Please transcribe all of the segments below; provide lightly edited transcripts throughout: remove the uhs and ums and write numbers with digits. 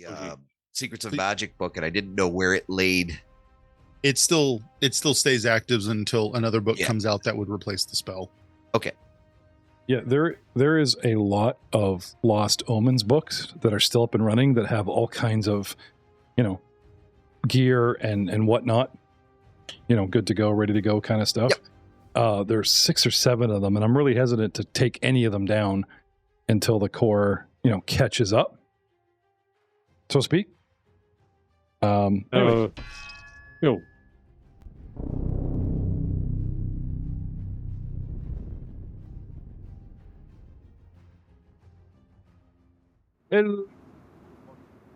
the Secrets of Magic book, and I didn't know where it laid. It still stays active until another book comes out that would replace the spell. Okay. Yeah, there is a lot of Lost Omens books that are still up and running that have all kinds of, gear and whatnot, good to go, ready to go kind of stuff. Yep. There's 6 or 7 of them, and I'm really hesitant to take any of them down until the core, catches up, so to speak. Anyway. Yo.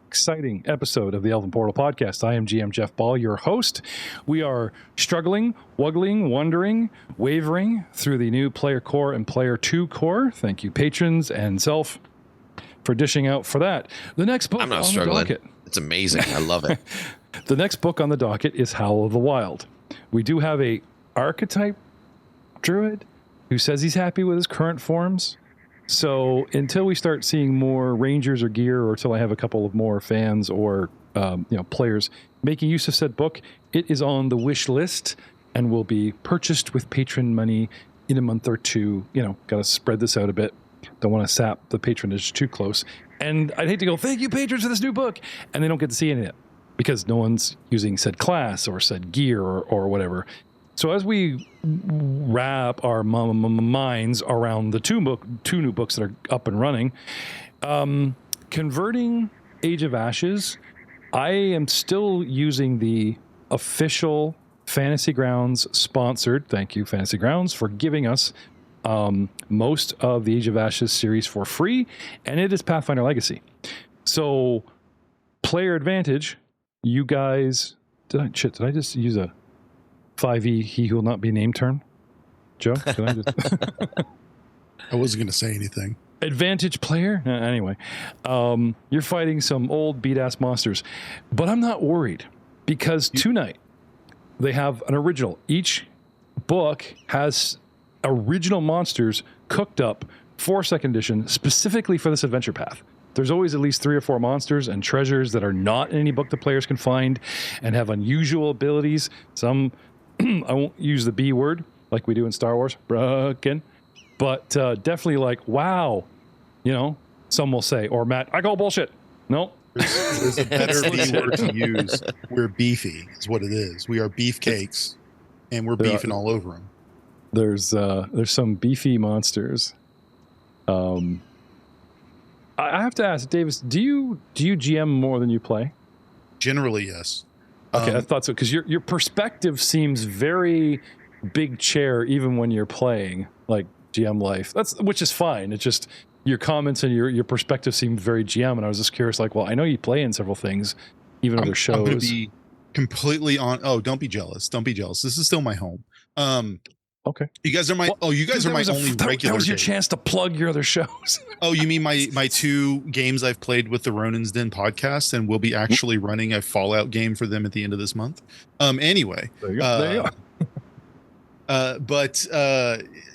Exciting episode of the Elven Portal Podcast. I am GM Jeff Ball, your host. We are struggling, wuggling, wondering, wavering through the new Player Core and Player 2 Core. Thank you, patrons and self, for dishing out for that. The next book I'm not on struggling. the docket. It's amazing. I love it. The next book on the docket is Howl of the Wild. We do have a archetype druid who says he's happy with his current forms. So until we start seeing more rangers or gear, or until I have a couple of more fans or players making use of said book, it is on the wish list and will be purchased with patron money in a month or two. Got to spread this out a bit. Don't want to sap the patronage too close. And I'd hate to go, thank you, patrons, for this new book, and they don't get to see any of it because no one's using said class or said gear or whatever. So as we wrap our minds around the two new books that are up and running, converting Age of Ashes, I am still using the official Fantasy Grounds sponsored. Thank you, Fantasy Grounds, for giving us most of the Age of Ashes series for free, and it is Pathfinder Legacy. So, player advantage, you guys. Did I just use a 5e he who will not be named turn? Joe, did I just? I wasn't going to say anything. Advantage player? Anyway, you're fighting some old beat-ass monsters, but I'm not worried because tonight they have an original. Each book has original monsters cooked up for 2nd edition specifically for this adventure path. There's always at least 3 or 4 monsters and treasures that are not in any book the players can find and have unusual abilities. Some, I won't use the B word like we do in Star Wars, broken, but definitely like, wow, some will say, or Matt, I call bullshit. No. There's a better B word to use. We're beefy is what it is. We are beefcakes, and we're beefing all over them. There's some beefy monsters. I have to ask, Davis, do you GM more than you play? Generally, yes. Okay, I thought so, because your perspective seems very big chair even when you're playing, like GM life. Which is fine. It's just your comments and your perspective seemed very GM, and I was just curious, like, well, I know you play in several things, even other shows. I'm going to be completely on. Oh, don't be jealous. Don't be jealous. This is still my home. Okay. You guys are my. Well, you guys are my only regular. That was your chance to plug your other shows. Oh, you mean my 2 games I've played with the Ronin's Den podcast, and we'll be actually running a Fallout game for them at the end of this month. Anyway, there you go.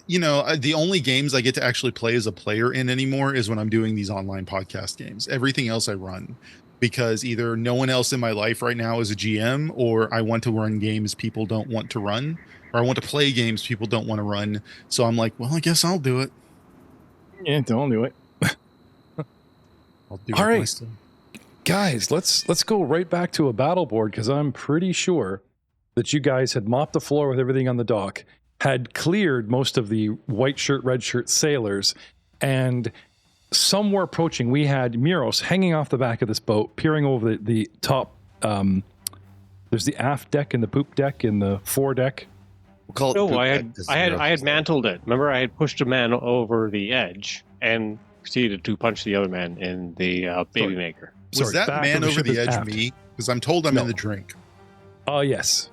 The only games I get to actually play as a player in anymore is when I'm doing these online podcast games. Everything else I run because either no one else in my life right now is a GM, or I want to run games people don't want to run. Or I want to play games people don't want to run. So I'm like, well, I guess I'll do it. Yeah, don't do it. I'll do All it right, myself. Guys, let's go right back to a battle board, because I'm pretty sure that you guys had mopped the floor with everything on the dock, had cleared most of the white shirt, red shirt sailors, and somewhere approaching, we had Muros hanging off the back of this boat, peering over the top. There's the aft deck and the poop deck and the foredeck. I had mantled it. Remember, I had pushed a man over the edge and proceeded to punch the other man in the baby maker. Was that man over the edge me? Because I'm told I'm in the drink. Yes.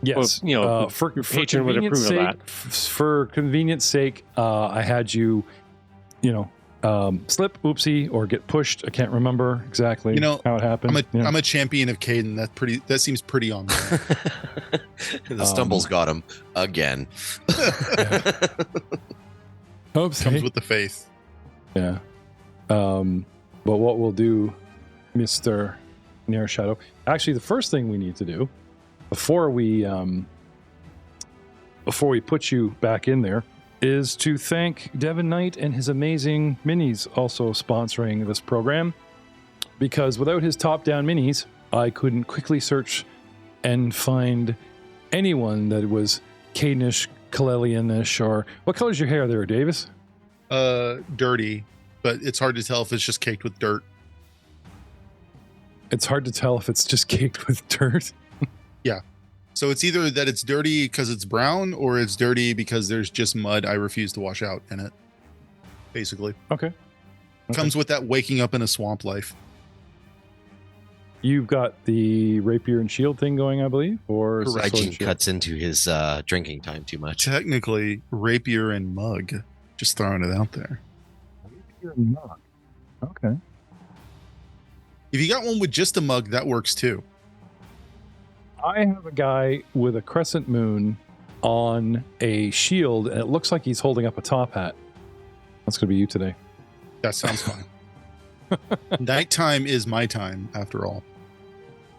Yes. Well, for patron would approve of that. For convenience sake, I had you, slip, oopsie, or get pushed. I can't remember exactly how it happened. I'm a champion of Caden. That seems pretty on there. The stumbles got him again. Oops, comes with the faith. Yeah. But what we'll do, Mr. Near Shadow. Actually, the first thing we need to do before we put you back in there is to thank Devin Knight and his amazing minis also sponsoring this program, because without his top-down minis, I couldn't quickly search and find anyone that was Cadenish, Kalelianish, or... What color's your hair there, Davis? Dirty, but it's hard to tell if it's just caked with dirt. It's hard to tell if it's just caked with dirt. Yeah. So it's either that it's dirty because it's brown, or it's dirty because there's just mud I refuse to wash out in it. Basically. Okay. Comes with that waking up in a swamp life. You've got the rapier and shield thing going, I believe, or is it sword and Hygiene shield? cuts into his drinking time too much. Technically, rapier and mug. Just throwing it out there. Rapier and mug. Okay. If you got one with just a mug, that works too. I have a guy with a crescent moon on a shield, and it looks like he's holding up a top hat. That's going to be you today. That sounds fine. Nighttime is my time, after all.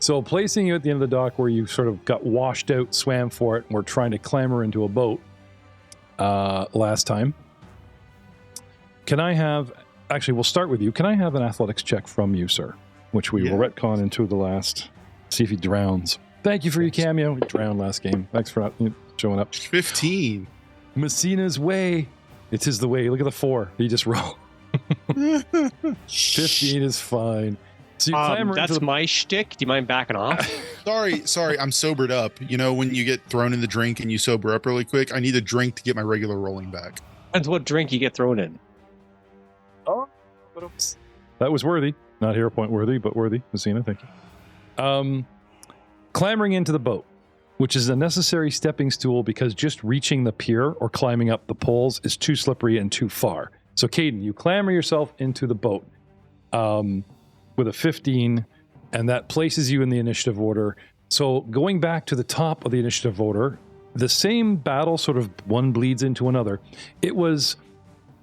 So placing you at the end of the dock where you sort of got washed out, swam for it, and were trying to clamber into a boat last time. Can I have... Actually, we'll start with you. Can I have an athletics check from you, sir? Which we will retcon into the last... See if he drowns. Thank you for your cameo. He drowned last game. Thanks for not showing up. 15. Messina's way. It is the way. Look at the 4. He just rolled. 15 is fine. So you clamber that's into my shtick. Do you mind backing off? Sorry, I'm sobered up. You know, when you get thrown in the drink and you sober up really quick, I need a drink to get my regular rolling back. Depends what drink you get thrown in. Oh, but oops. That was worthy. Not hero point worthy, but worthy. Messina, thank you. Clambering into the boat, which is a necessary stepping stool because just reaching the pier or climbing up the poles is too slippery and too far. So, Caden, you clamber yourself into the boat with a 15, and that places you in the initiative order. So, going back to the top of the initiative order, the same battle sort of one bleeds into another. It was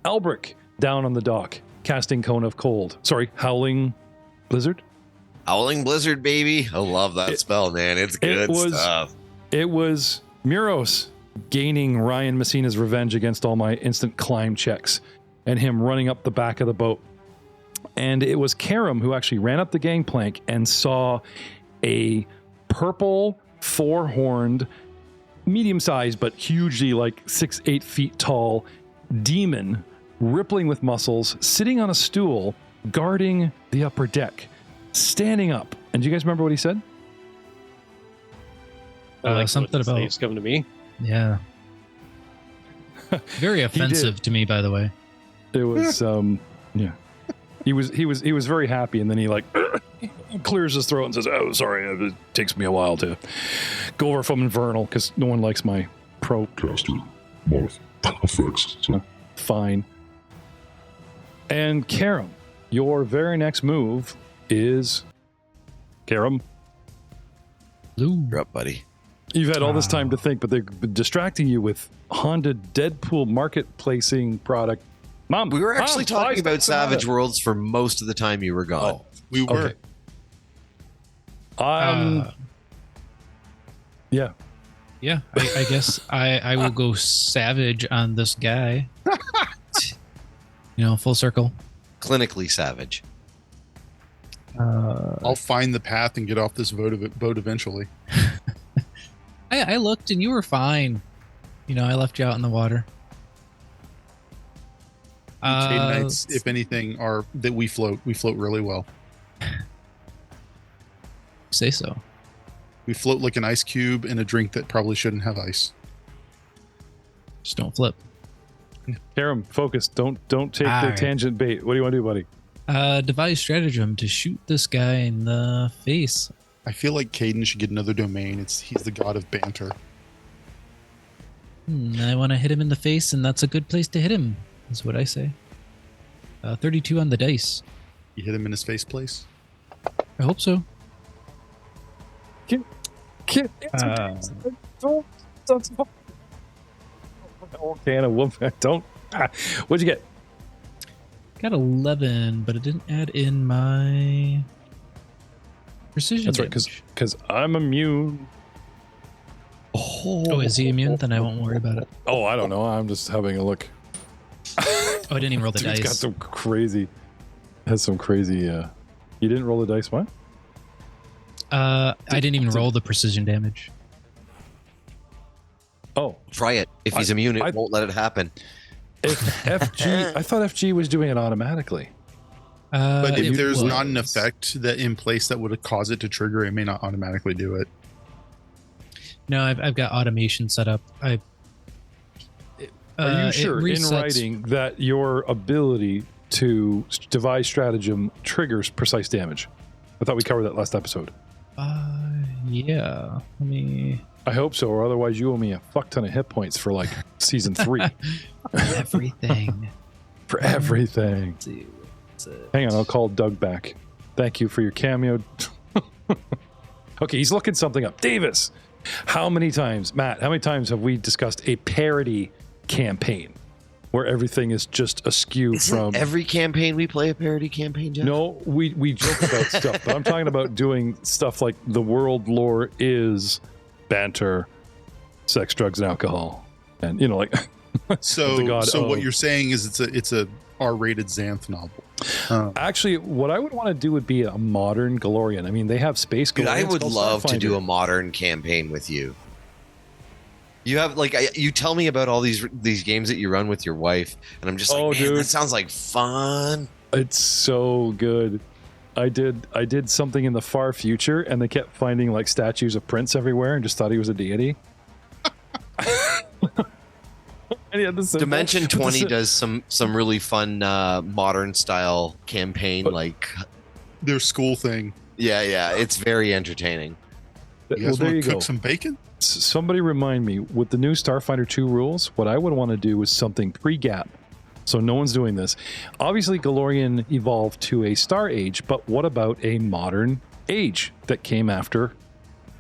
Albric down on the dock, casting Cone of Cold. Sorry, Howling Blizzard? Howling Blizzard, baby. I love that spell, man. It's good stuff. It was Muros gaining Ryan Messina's revenge against all my instant climb checks and him running up the back of the boat. And it was Karam who actually ran up the gangplank and saw a purple, 4-horned, medium-sized, but hugely like 6-8 feet tall demon, rippling with muscles, sitting on a stool, guarding the upper deck. Standing up. And do you guys remember what he said? Something about slaves coming to me. Yeah. Very offensive to me, by the way. It was yeah. He was very happy, and then he like clears his throat and says, "Oh, sorry, it takes me a while to go over from Infernal because no one likes my pro caster both effects." Fine. And Karam, your very next move is Karam. You're up, buddy. You've had all this time to think, but they're distracting you with Honda Deadpool market-placing product. Mom, we were actually talking about Savage Worlds for most of the time you were gone. Oh, we were. Okay. Yeah. Yeah, I guess I will go savage on this guy. Full circle. Clinically savage. I'll find the path and get off this boat eventually. I looked and you were fine. I left you out in the water. Xiengi Nights, if anything, are that we float really well. Say so. We float like an ice cube in a drink that probably shouldn't have ice. Just don't flip. Karam, focus. Don't take the tangent bait. What do you want to do, buddy? Devise stratagem to shoot this guy in the face. I feel like Caden should get another domain. He's the god of banter. I want to hit him in the face, and that's a good place to hit him, is what I say. 32 on the dice. You hit him in his face place? I hope so. Don't. What'd you get? Got 11, but it didn't add in my Precision That's right, damage. because I'm immune. Oh, is he immune? Then I won't worry about it. Oh, I don't know. I'm just having a look. Oh, I didn't even roll the Dude's dice. got some crazy. Has some crazy. You didn't roll the dice, what? I didn't even roll the precision damage. Oh, Try it. If he's immune, it won't let it happen. if FG, I thought FG was doing it automatically. But if It there's not an was. effect that in place that would cause it to trigger, it may not automatically do it. No, I've got automation set up. Are you sure in resets- writing that your ability to devise stratagem triggers precise damage? I thought we covered that last episode. Yeah. Let me. I hope so, or otherwise you owe me a fuck ton of hit points for like season 3. Everything. For everything. Let's see. What's it? Hang on, I'll call Doug back. Thank you for your cameo. Okay, he's looking something up. Davis, how many times have we discussed a parody campaign where everything is just askew from every campaign we play a parody campaign, Jeff? No, we joke about stuff, but I'm talking about doing stuff like the world lore is banter, sex, drugs, and alcohol, and like. So, the god what of- you're saying is it's a R-rated Xanth novel. Actually, what I would want to do would be a modern Galorian. I mean, they have space. Dude, I Galorians would called love to do Starfinder. a modern campaign with you. You have you tell me about all these games that you run with your wife, and I'm just like, Oh, man, dude. that sounds like fun. It's so good. I did something in the far future, and they kept finding like statues of Prince everywhere, and just thought he was a deity. And he had the symbol. Dimension 20 does some really fun modern style campaign. Their school thing. Yeah, it's very entertaining. You Well, guys there want you to cook go. some bacon? Somebody remind me, with the new Starfinder 2 rules, what I would want to do is something pre-gap. So no one's doing this. Obviously, Galorian evolved to a Star Age, but what about a modern age that came after,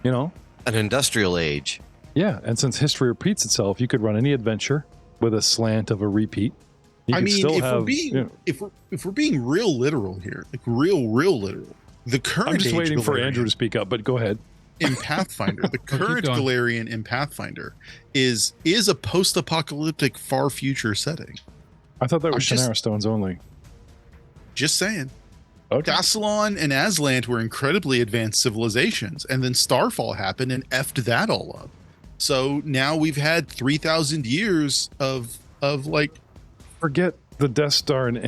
An industrial age. Yeah, and since history repeats itself, you could run any adventure with a slant of a repeat. You I could mean, still if have, we're being if we're being real literal here, like real literal, the current I'm just age waiting for Galarian Andrew to speak up, but go ahead. in Pathfinder, the current going. Galarian in Pathfinder is a post-apocalyptic far future setting. I thought that was I'm just- Shannara Stones only. Just saying. Okay. Dassalon and Aslant were incredibly advanced civilizations, and then Starfall happened and effed that all up. So now we've had 3,000 years of like Forget the Death Star and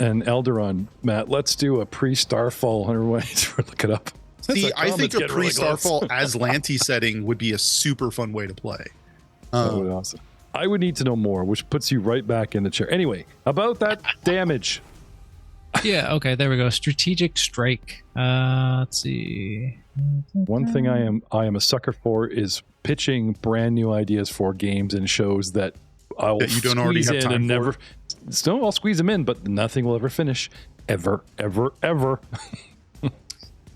Elderon, Matt. Let's do a pre-Starfall. Look it up. See, I think a getting really close. pre-Starfall Aslanti setting would be a super fun way to play. That would be awesome. I would need to know more, which puts you right back in the chair. Anyway, about that damage. Yeah, okay, there we go. Strategic strike. Let's see. One thing I am a sucker for is pitching brand new ideas for games and shows that I'll That you don't already squeeze have in and time never. No, I'll squeeze them in, but nothing will ever finish, ever.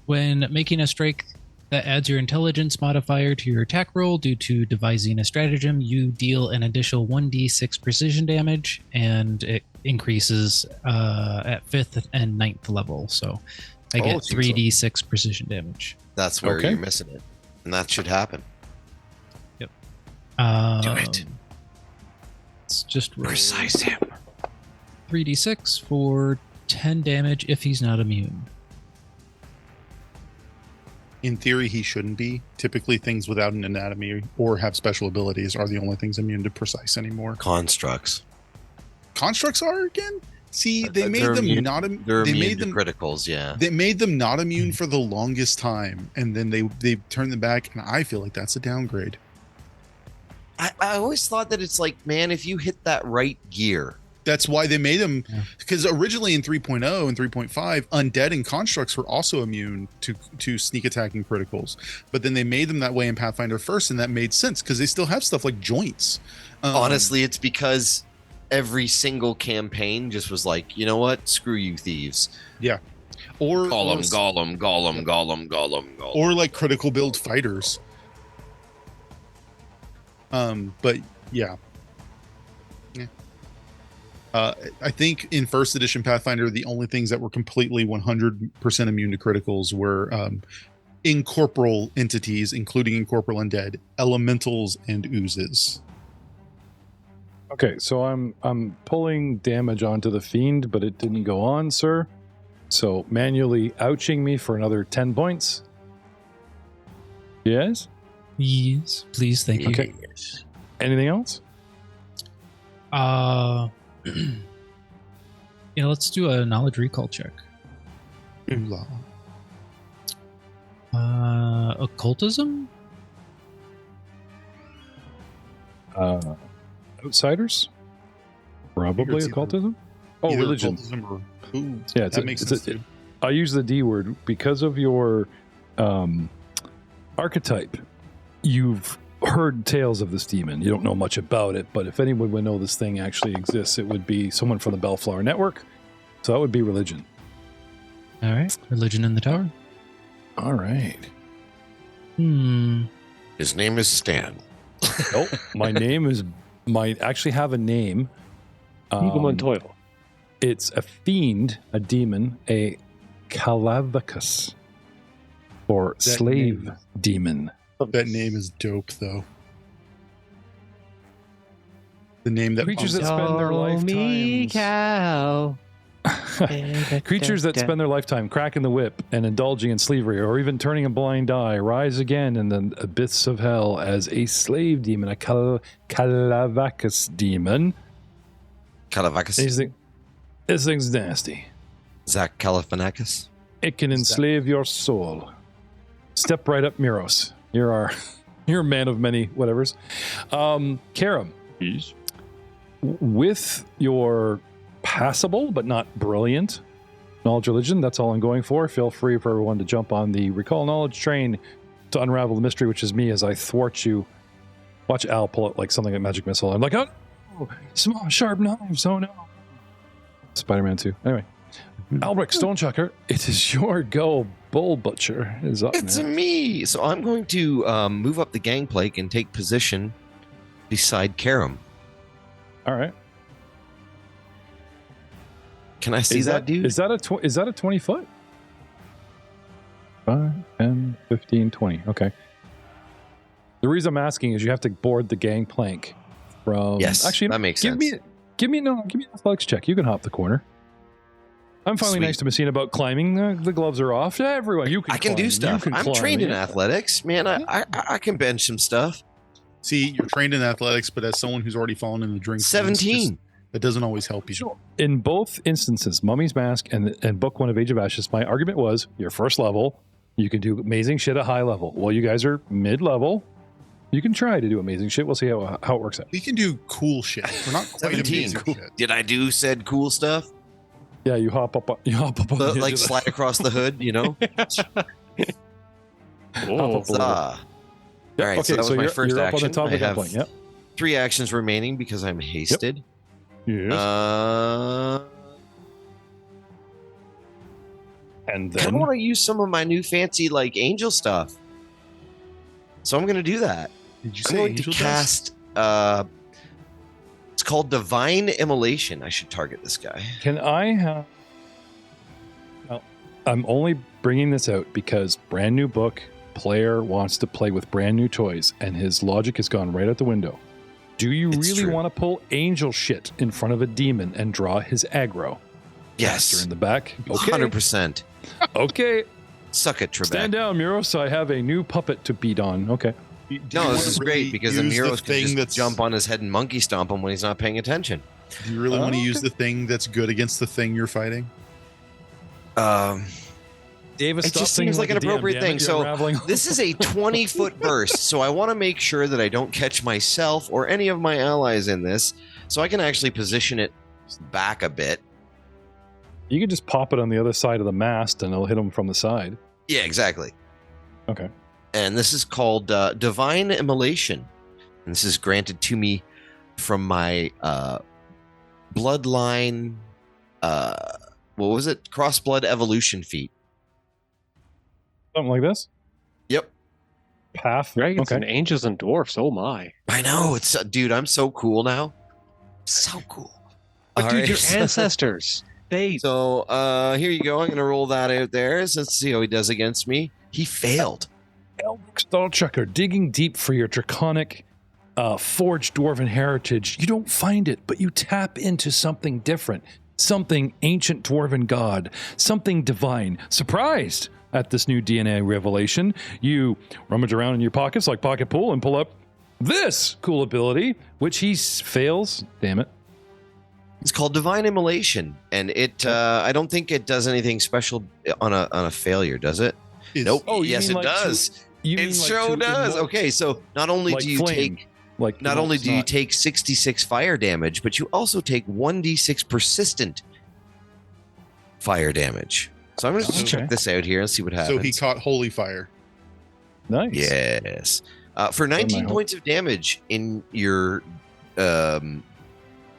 When making a strike that adds your intelligence modifier to your attack roll due to devising a stratagem, you deal an additional 1d6 precision damage, and it increases at 5th and 9th level. So I get it seems 3d6 precision damage. That's where Okay. you're missing it, and that should happen. Do it. Let's just roll Precise him. 3d6 for 10 damage if he's not immune. In theory, he shouldn't be. Typically, things without an anatomy or have special abilities are the only things immune to precise anymore. Constructs. Constructs are again. See, they made They're them immune- not. They're They immune made to them. criticals, yeah. They made them not immune for the longest time, and then they turned them back, and I feel like that's a downgrade. I always thought that it's like, man, if you hit that right gear, That's why they made them, Yeah. because originally in 3.0 and 3.5, undead and constructs were also immune to sneak attack and criticals. But then they made them that way in Pathfinder first, and that made sense because they still have stuff like joints. honestly, it's because every single campaign just was like, you know what? Screw you, thieves. or Gollum. or like critical build fighters. But yeah. I think in first edition Pathfinder, the only things that were completely 100% immune to criticals were incorporeal entities, including incorporeal undead, elementals, and oozes. Okay, so I'm pulling damage onto the fiend, but it didn't go on, sir. So manually ouching me for another 10 points. Yes? Yes, please, thank you. Okay. Anything else? Let's do a knowledge recall check. Ooh-la. Occultism? Outsiders? Probably it's occultism? Oh, Either religion. occultism or, ooh, Yeah, that makes sense too. I use the D word because of your archetype. You've heard tales of this demon. You don't know much about it, but if anyone would know this thing actually exists, it would be someone from the Bellflower Network. So that would be religion. All right, religion in the tower. All right. His name is Stan. Oh, my name is. Might actually have a name. Eagle Montoya. It's a fiend, a demon, a Calavacus, or That slave name. demon. That name is dope, though. The name that Creatures that bumps- spend their lifetimes. cow. Creatures that spend their lifetime cracking the whip and indulging in slavery, or even turning a blind eye, rise again in the abyss of hell as a slave demon, a Calavacus demon. Calavacus. This thing's nasty. Zach Califanakis. It can enslave your soul. Step right up, Miros. You're a man of many whatevers. Karam, Yes. with your passable but not brilliant knowledge religion, that's all I'm going for. Feel free for everyone to jump on the recall knowledge train to unravel the mystery, which is me as I thwart you. Watch Al pull out like something like magic missile. I'm like, oh, small sharp knives. Oh no. Spider-Man 2. Anyway, Albrecht Stonechucker, it is your go. Bull Butcher is up. It's next. me. So I'm going to move up the gangplank and take position beside Karam. All right. Can I see that dude? Is that a 20 foot? 5, 10, 15, 20. Okay. The reason I'm asking is you have to board the gangplank from. Yes, Actually, that makes give sense. Give me an athletics check. You can hop the corner. I'm finally Sweet. nice to Messina about climbing. The gloves are off. Everyone, you can. I can climb. do You stuff. can I'm climb. trained in Yeah. athletics, man. I can bench some stuff. See, you're trained in athletics, but as someone who's already fallen in the drink, 17. That doesn't always help you. Sure. In both instances, Mummy's Mask and Book 1 of Age of Ashes, my argument was you're first level. You can do amazing shit at high level. Well, you guys are mid-level. You can try to do amazing shit. We'll see how it works out. We can do cool shit. We're not quite 17. amazing Cool. shit. Did I do said cool stuff? Yeah, you hop up. You hop up. On the edge Like of the- slide across the hood, you know? hop up a little. Ah. All right, so Okay, that was my you're, first you're up action. on the top I of the have gangplank. Yep. 3 actions remaining because I'm hasted. Yes. And I then want to use some of my new fancy like angel stuff. So I'm going to do that. Did you I'm say going angel to dust? cast it's called Divine Immolation. I should target this guy. can I have? Well, I'm only bringing this out because brand new book. Player wants to play with brand new toys, and his logic has gone right out the window. Do you It's really true. want to pull angel shit in front of a demon and draw his aggro? Master Yes. in the back. Okay. 100%. Okay. Suck it, Trebek. Stand down, Muros. I have a new puppet to beat on. Okay. Do you No, this wanna is really great because the use Muros can just that's jump on his head and monkey stomp him when he's not paying attention. Do you really want to Okay. use the thing that's good against the thing you're fighting? Davis, It just seems like an appropriate thing. So this is a 20-foot burst, so I want to make sure that I don't catch myself or any of my allies in this, so I can actually position it back a bit. You can just pop it on the other side of the mast and it'll hit him from the side. Yeah, exactly. Okay. And this is called Divine Immolation. And this is granted to me from my bloodline, what was it? Crossblood evolution feat. Something like this? Yep. Path. Dragons Okay. and angels and dwarfs. Oh my! I know. It's dude, I'm so cool now. So cool. But dude, your ancestors. So here you go. I'm going to roll that out there. So let's see how he does against me. He failed. Stall checker, digging deep for your draconic forged dwarven heritage. You don't find it, but you tap into something different. Something ancient dwarven god. Something divine. Surprised at this new DNA revelation, you rummage around in your pockets like pocket pool and pull up this cool ability, which he fails. Damn it. It's called Divine Immolation, and it I don't think it does anything special on a failure, does it? Nope. Oh, yes, it does. It sure does. Okay, so not only do you take not only do you take 66 fire damage, but you also take 1d6 persistent fire damage. So I'm going to check this out here and see what happens. So he caught holy fire. Nice. Yes. For 19 points of damage in your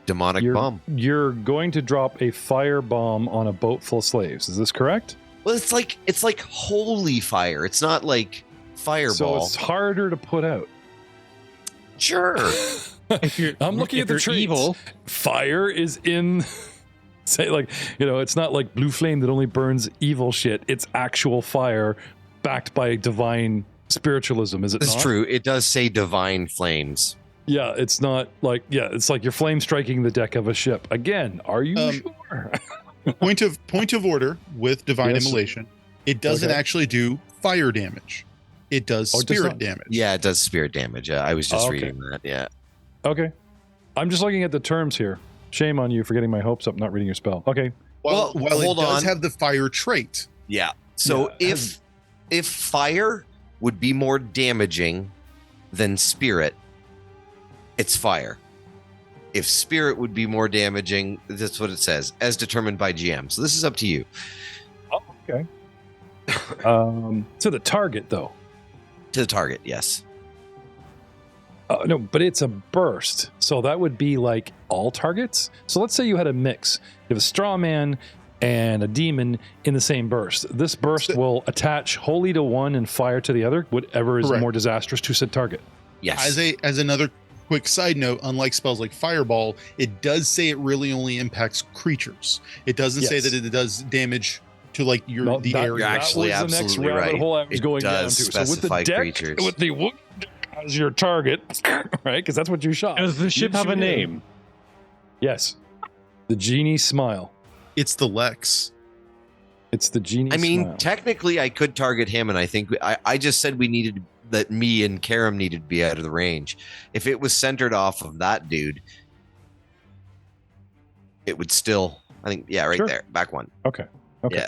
demonic bomb. You're going to drop a fire bomb on a boat full of slaves. Is this correct? Well, it's like holy fire. It's not like fireball. So it's harder to put out. Sure. I'm looking at the traits. Evil. Fire is in... Say it's not like blue flame that only burns evil shit. It's actual fire backed by divine spiritualism, is it not? It's true. It does say divine flames. Yeah, it's not like, it's like your flame striking the deck of a ship. Again, are you sure? point of order with divine immolation. It doesn't actually do fire damage. It does spirit damage. Yeah, it does spirit damage. I was just reading that. Yeah. Okay. I'm just looking at the terms here. Shame on you for getting my hopes up, not reading your spell. Okay. Well, it does have the fire trait. Yeah. So if fire would be more damaging than spirit, it's fire. If spirit would be more damaging, that's what it says, as determined by GM. So this is up to you. Oh, okay. To the target, though. To the target, yes. No, but it's a burst. So that would be like all targets. So let's say you had a mix. You have a straw man and a demon in the same burst. This burst will attach wholly to one and fire to the other, whatever is more disastrous to said target. Yes. As another quick side note, unlike spells like Fireball, it does say it really only impacts creatures. It doesn't say that it does damage to like the area. You're actually that was the next rabbit hole I was going down to. So with the deck, creatures. with the wood as your target, right? Because that's what you shot. Does the ship have a name? Yes. The Genie Smile. It's the Lex. It's the Genie Smile. Technically, I could target him, and I think I just said that me and Karam needed to be out of the range. If it was centered off of that dude, it would still, I think, there, back one. Okay. Yeah.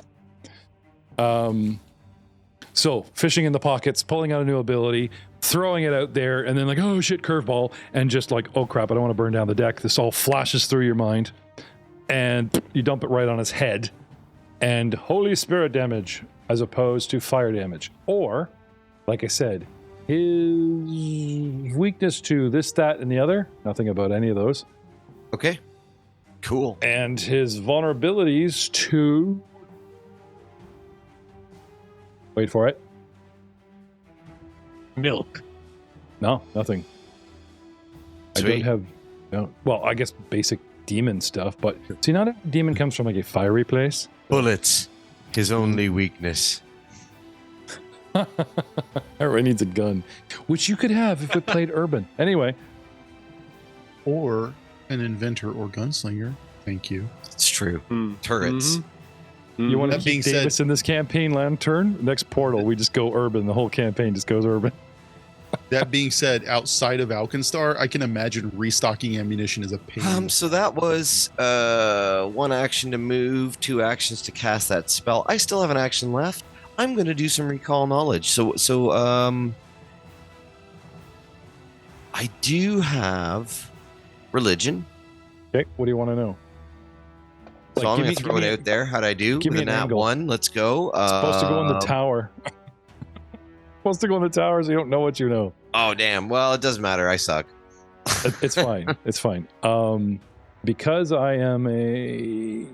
So fishing in the pockets, pulling out a new ability, throwing it out there, and then like, oh shit, curveball, and just like, oh crap, I don't want to burn down the deck. This all flashes through your mind, and you dump it right on his head, and Holy Spirit damage as opposed to fire damage. Or, like I said, his weakness to this, that, and the other, nothing about any of those. Okay. Cool. And his vulnerabilities to... Wait for it. Milk. No, nothing. Sweet. I don't have... No, well, I guess basic demon stuff, but see, not every demon comes from like a fiery place. Bullets. His only weakness. Everyone needs a gun, which you could have if we played Urban. Anyway. Or an inventor or gunslinger. Thank you. It's true. Turrets. Mm-hmm. You want to keep Davis in this campaign lantern? Next portal, we just go Urban. The whole campaign just goes Urban. That being said, outside of Alkenstar, I can imagine restocking ammunition is a pain. So that was 1 action to move, 2 actions to cast that spell. I still have an action left. I'm going to do some recall knowledge. So I do have religion. Okay, what do you want to know? So I'm going to throw it out there. How'd I do? With a nat 1. Let's go. It's supposed to go in the tower. Supposed to go in the tower so you don't know what you know. Oh, damn. Well, it doesn't matter. I suck. It's fine. It's fine. Because I am a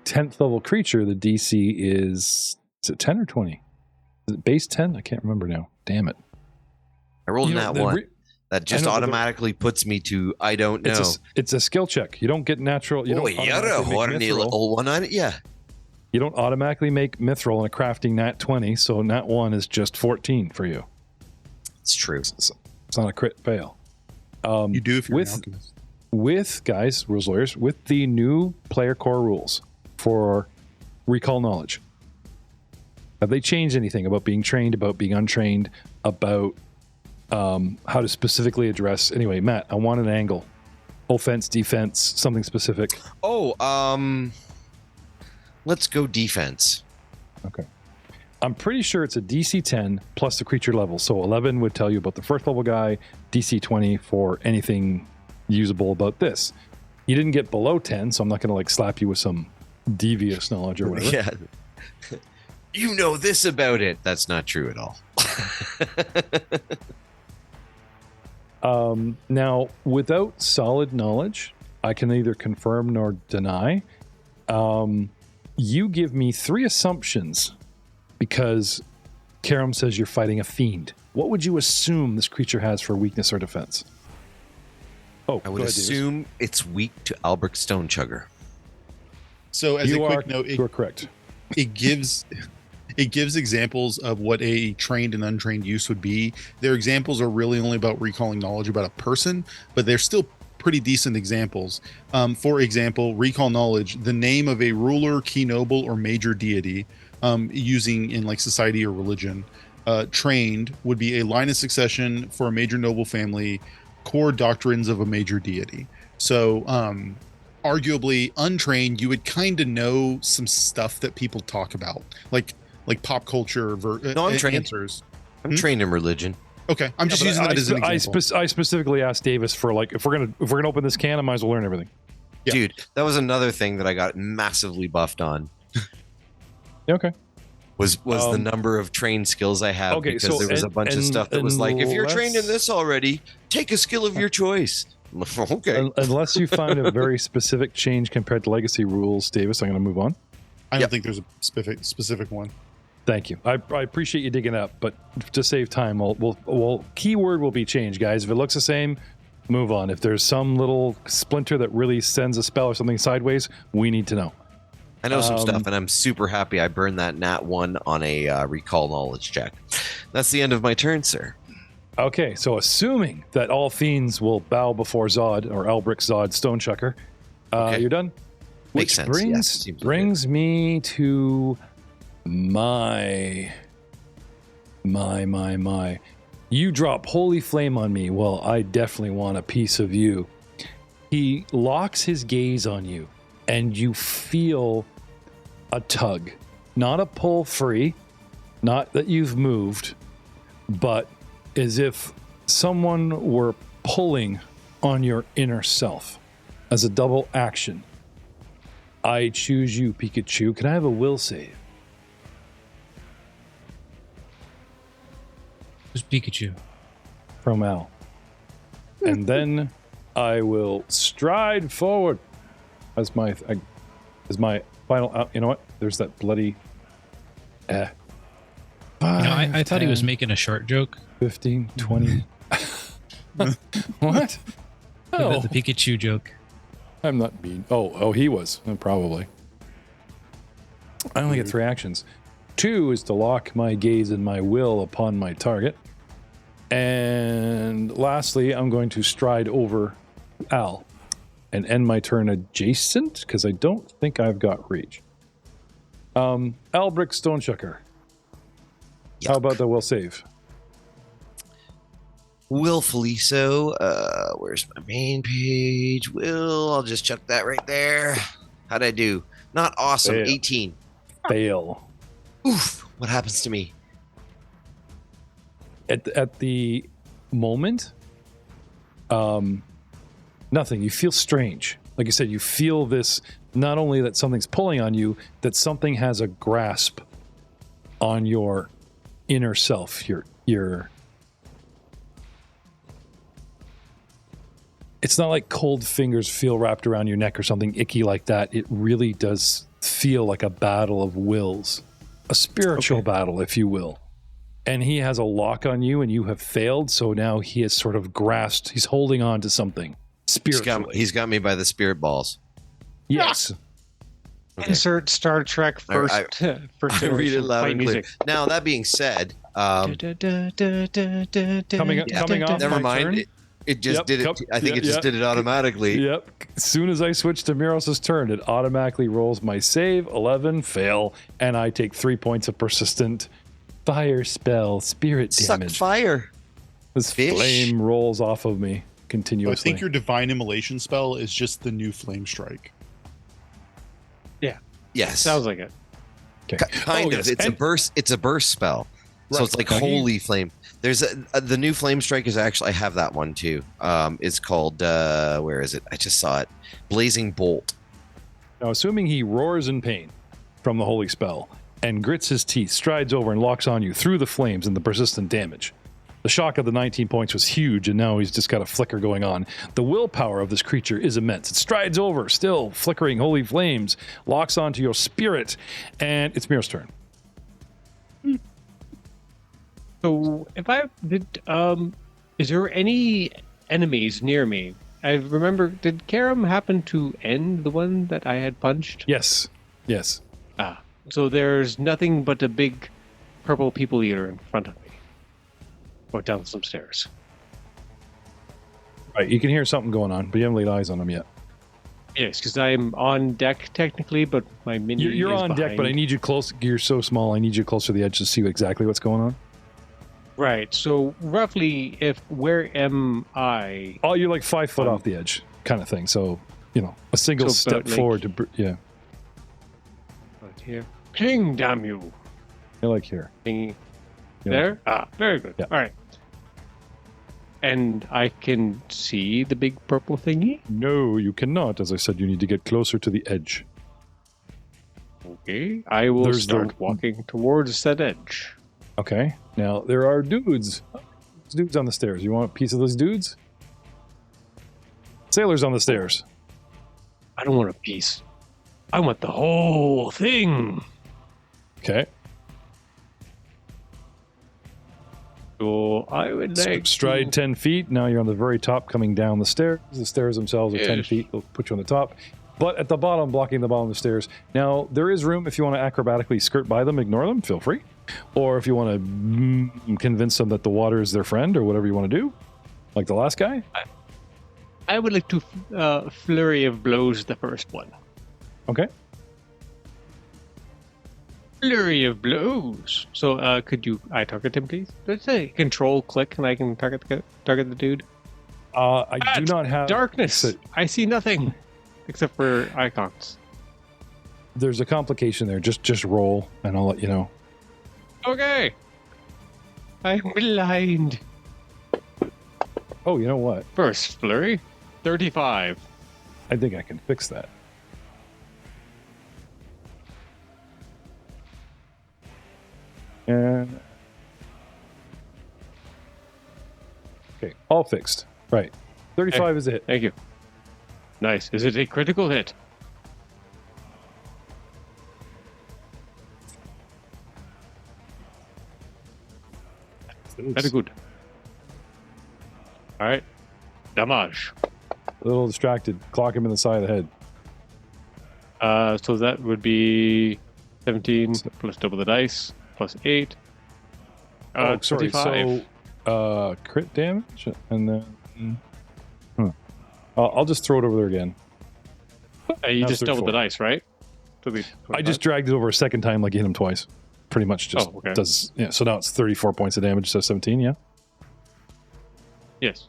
10th level creature, the DC is it 10 or 20? Is it base 10? I can't remember now. Damn it. I rolled a nat 1. That just automatically puts me to I don't know. It's a skill check. You don't get natural. You don't You don't automatically make mithril in a crafting nat 20, so nat 1 is just 14 for you. It's true. It's not a crit fail. You do if you're an alchemist. With guys, rules lawyers, with the new player core rules for recall knowledge. Have they changed anything about being trained, about being untrained, about how to specifically address? Anyway, Matt, I want an angle. Offense, defense, something specific. Let's go defense. Okay. I'm pretty sure it's a DC 10 plus the creature level. So 11 would tell you about the first level guy, DC 20 for anything usable about this. You didn't get below 10, so I'm not going to like slap you with some devious knowledge or whatever. Yeah. You know this about it. That's not true at all. Now, without solid knowledge, I can neither confirm nor deny. You give me 3 assumptions because Karam says you're fighting a fiend. What would you assume this creature has for weakness or defense? I would assume it's weak to Albrecht Stonechugger. So as a quick note, you are correct. It gives examples of what a trained and untrained use would be. Their examples are really only about recalling knowledge about a person, but they're still pretty decent examples. For example, recall knowledge, the name of a ruler, key noble, or major deity, using in like society or religion. Trained would be a line of succession for a major noble family, core doctrines of a major deity. So arguably untrained, you would kind of know some stuff that people talk about, like pop culture I'm trained. answers. I'm trained in religion. Okay, I'm just using that as an example. I specifically asked Davis for like if we're gonna open this can, I might as well learn everything. Yeah. Dude, that was another thing that I got massively buffed on. Okay. Was the number of trained skills I have, because there was a bunch of stuff that was like, if you're trained in this already, take a skill of your choice. Okay. Unless you find a very specific change compared to legacy rules, Davis, I'm going to move on. I don't think there's a specific one. Thank you. I appreciate you digging up, but to save time, we'll keyword will be changed, guys. If it looks the same, move on. If there's some little splinter that really sends a spell or something sideways, we need to know. I know some stuff, and I'm super happy I burned that nat 1 on a recall knowledge check. That's the end of my turn, sir. Okay, so assuming that all fiends will bow before Zod, or Albrecht Zod Stonechucker, you're done? Makes sense. Brings me to my. You drop Holy Flame on me. Well, I definitely want a piece of you. He locks his gaze on you, and you feel a tug. Not a pull free, not that you've moved, but as if someone were pulling on your inner self as a double action. I choose you, Pikachu. Can I have a will save? Who's Pikachu? From Al. And then I will stride forward as my final. You know what? There's that bloody. I thought he was making a short joke. 15, 20. What? Oh. The Pikachu joke. I'm not mean. Oh, he was. Probably. I only get 3 actions. 2 is to lock my gaze and my will upon my target. And lastly, I'm going to stride over Al and end my turn adjacent, because I don't think I've got reach. Albrecht Stonechucker. Yuck. How about the will save? Willfully so. Where's my main page? I'll just chuck that right there. How'd I do? Not awesome. Fail. 18. Fail. Oof. What happens to me? At the moment, nothing. You feel strange. Like you said, you feel this, not only that something's pulling on you, that something has a grasp on your inner self, your it's not like cold fingers feel wrapped around your neck or something icky like that. It really does feel like a battle of wills, a spiritual battle, if you will. and he has a lock on you, and you have failed. So now he has sort of grasped. He's holding on to something spiritually. He's got me by the spirit balls. Yes. Okay. Insert Star Trek first. I read it loud and clear. Now that being said, coming off. Never mind. Turn. It just did it. I think it just did it automatically. Yep. As soon as I switch to Miros' turn, it automatically rolls my save, 11, fail, and I take 3 points of persistent fire spell spirit damage. Suck fire. This flame rolls off of me continuously. I think your divine immolation spell is just the new flame strike. Yeah. Yes. Sounds like it. Okay. Kind of. It's a burst. It's a burst spell. Right. So it's like holy flame. There's the new flame strike is actually, I have that one too. It's called where is it? I just saw it. Blazing Bolt. Now, assuming he roars in pain from the holy spell and grits his teeth, strides over and locks on you through the flames and the persistent damage. The shock of the 19 points was huge, and now he's just got a flicker going on. The willpower of this creature is immense. It strides over, still flickering holy flames, locks onto your spirit, and it's Mir's turn. So, if I did, is there any enemies near me? I remember, did Karam happen to end the one that I had punched? Yes. Yes. Ah, so there's nothing but a big purple people eater in front of me. Or down some stairs. Right, you can hear something going on, but you haven't laid eyes on them yet. Yes, because I'm on deck technically, but my minion You're is on behind. deck, but I need you close. You're so small, I need you closer to the edge to see exactly what's going on. Right, so roughly, where am I? Oh, you're like 5 foot off the edge, kind of thing. So, a single step forward to, yeah. Right here. Ping, damn you. You're like here. Ping. There? Ah, very good. Yeah. All right. And I can see the big purple thingy? No, you cannot. As I said, you need to get closer to the edge. Okay, I will start walking towards that edge. Okay. Now, there are dudes. There's dudes on the stairs. You want a piece of those dudes? Sailors on the stairs. I don't want a piece. I want the whole thing. Okay. So I would like stride 10 feet. Now you're on the very top coming down the stairs. The stairs themselves are 10 feet. They'll put you on the top. But at the bottom, blocking the bottom of the stairs. Now, there is room if you want to acrobatically skirt by them, ignore them, feel free. Or if you want to convince them that the water is their friend or whatever you want to do, like the last guy. I would like to flurry of blows the first one. Okay. Flurry of blows. So could I target him, please? Let's say control click and I can target the dude. I do not have darkness. I see nothing except for icons. There's a complication there. Just roll and I'll let you know. Okay. I'm blind. Oh, you know what? First flurry, 35. I think I can fix that. And okay, all fixed. Right. 35 is a hit. Thank you. Nice. Is it a critical hit? Very good. All right. Damage. A little distracted. Clock him in the side of the head. So that would be 17 plus double the dice plus 8. Sorry. 25. So crit damage, and then I'll just throw it over there again. You just doubled the dice, right? I just dragged it over a second time, like you hit him twice. Pretty much just does. Yeah. So now it's 34 points of damage, so 17. Yeah. Yes.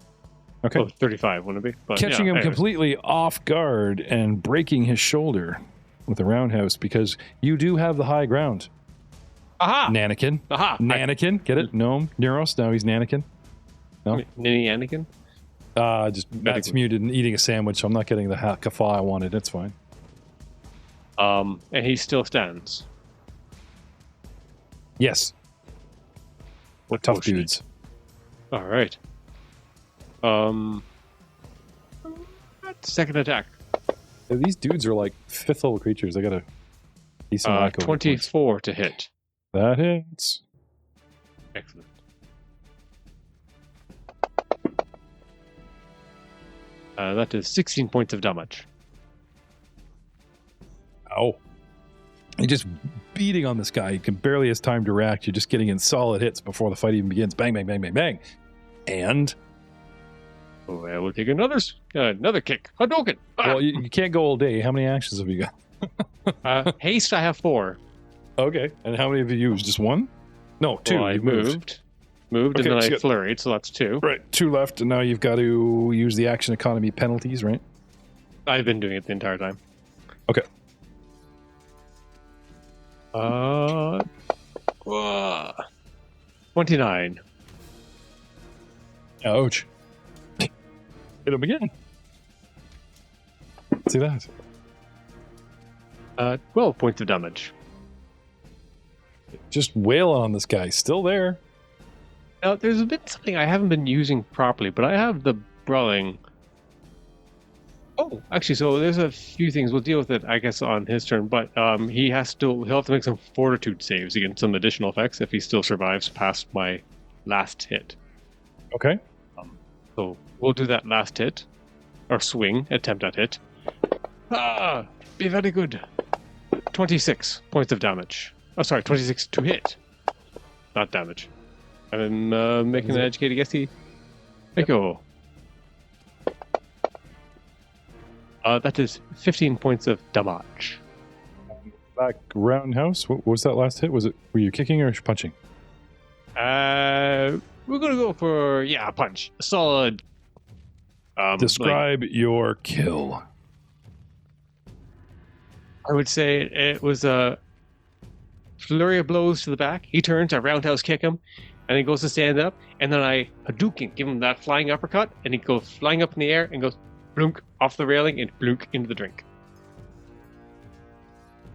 Okay. Oh, 35 wouldn't it be? But catching him completely off guard and breaking his shoulder with a roundhouse because you do have the high ground. Aha! Nanakin. Aha! Nanakin. Get it? Gnome. Neros. Now he's Nanakin. No? Ninny Anakin? Just Matt's muted and eating a sandwich, so I'm not getting the kafah I wanted. It's fine. And he still stands. Yes. What tough dudes. All right. Second attack. These dudes are like 5th level creatures. They got a decent 24 to hit. That hits. Excellent. That is 16 points of damage. Ow. You're just beating on this guy. You can barely has time to react. You're just getting in solid hits before the fight even begins. Bang, bang, bang, bang, bang. And... Oh, I will take another kick. Hadouken! Well, you can't go all day. How many actions have you got? Haste, I have 4. Okay. And how many have you used? Just 1? No, 2. Well, I moved, okay, and then I flurried, so that's 2. Right, 2 left, and now you've got to use the action economy penalties, right? I've been doing it the entire time. Okay. 29. Ouch. Hit him again. See that? 12 points of damage. Just wailing on this guy. Still there. Now, there's been something I haven't been using properly, but I have the brawling. Oh, actually, so there's a few things. We'll deal with it, I guess, on his turn, but he'll have to make some fortitude saves against some additional effects if he still survives past my last hit. Okay. So we'll do that last hit, or swing, attempt at hit. Be very good. 26 points of damage. Oh, sorry, 26 to hit. Not damage. I'm making an educated guess. There you go. That is 15 points of damage. Back roundhouse. What was that last hit? Were you kicking or punching? We're gonna go for a punch. A solid. Describe your kill. I would say it was a flurry of blows to the back. He turns, I roundhouse kick him, and he goes to stand up, and then I Hadouken, give him that flying uppercut, and he goes flying up in the air and goes blunk off the railing and blunk into the drink.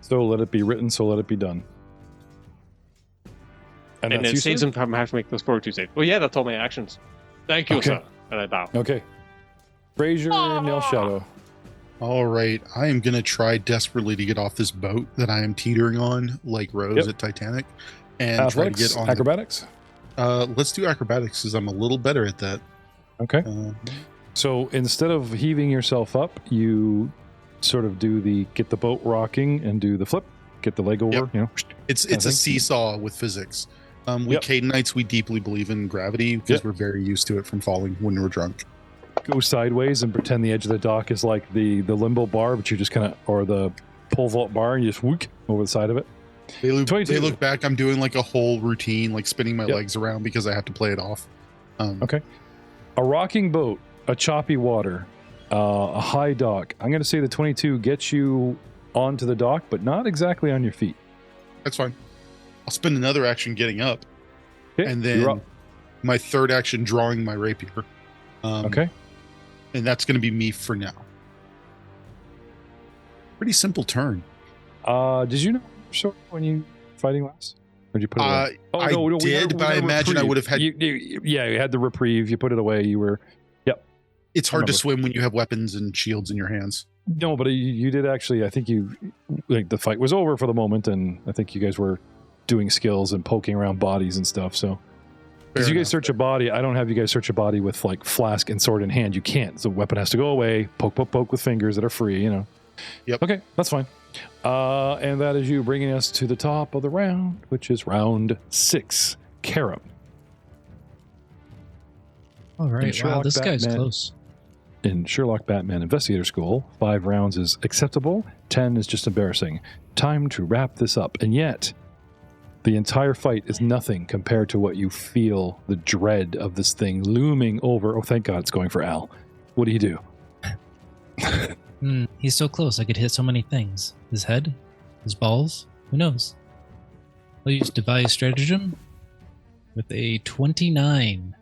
So let it be written, so let it be done. And it saves him from having to make those fortitude saves. Well, yeah, that's all my actions. Thank you, sir. And I bow. Okay. Fraser and Nail Shadow. All right. I am going to try desperately to get off this boat that I am teetering on, like Rose at Titanic. And Athletics, try to get on acrobatics? Let's do acrobatics because I'm a little better at that. Okay. So instead of heaving yourself up, you sort of get the boat rocking and do the flip, get the leg over. You know, it's a seesaw with physics. We Canaanites, we deeply believe in gravity because we're very used to it from falling when we're drunk. Go sideways and pretend the edge of the dock is like the limbo bar, but you just kind of, or the pole vault bar, and you just whoop over the side of it. They look back. I'm doing like a whole routine, like spinning my legs around because I have to play it off. Okay. A rocking boat, a choppy water, a high dock. I'm going to say the 22 gets you onto the dock, but not exactly on your feet. That's fine. I'll spend another action getting up, and you're then up. My third action drawing my rapier. Okay. And that's going to be me for now. Pretty simple turn. Did you know when you fighting last? Or did you put it away? I did, but I imagine I would have had... You had the reprieve. You put it away. You were... Yep. It's hard to swim when you have weapons and shields in your hands. No, but you did actually... I think the fight was over for the moment, and I think you guys were doing skills and poking around bodies and stuff, so... Because you guys search a body, I don't have you guys search a body with like flask and sword in hand. You can't. So the weapon has to go away. Poke with fingers that are free, you know. Yep. Okay, that's fine. And that is you bringing us to the top of the round, which is round 6. Karam. All right. Wow, this guy's close. In Sherlock Batman Investigator School, 5 rounds is acceptable. 10 is just embarrassing. Time to wrap this up. And yet... the entire fight is nothing compared to what you feel, the dread of this thing looming over. Oh, thank God it's going for Al. What do you do? He's so close. I could hit so many things. His head? His balls? Who knows? I'll use Devise Stratagem with a 29.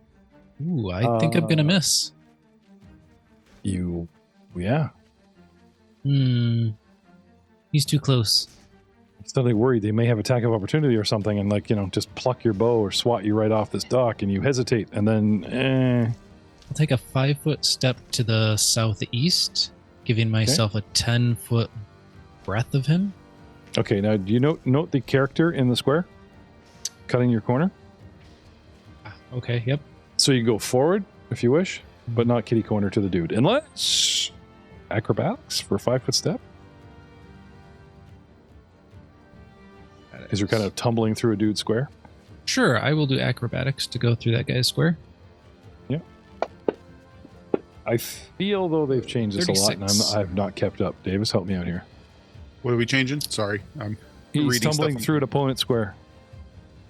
Ooh, I think I'm going to miss. Yeah. He's too close. Suddenly worried they may have attack of opportunity or something and just pluck your bow or swat you right off this dock, and you hesitate, and then I'll take a 5-foot step to the southeast, giving myself a 10-foot breadth of him. Okay, now do you note the character in the square? Cutting your corner? Okay, yep. So you can go forward if you wish, but not kitty corner to the dude. Unless acrobatics for a 5-foot step. Because you're kind of tumbling through a dude's square. Sure, I will do acrobatics to go through that guy's square. Yeah. I feel though they've changed this 36. A lot, and I've not kept up. Davis, help me out here. What are we changing? Sorry, he's tumbling through an opponent's square.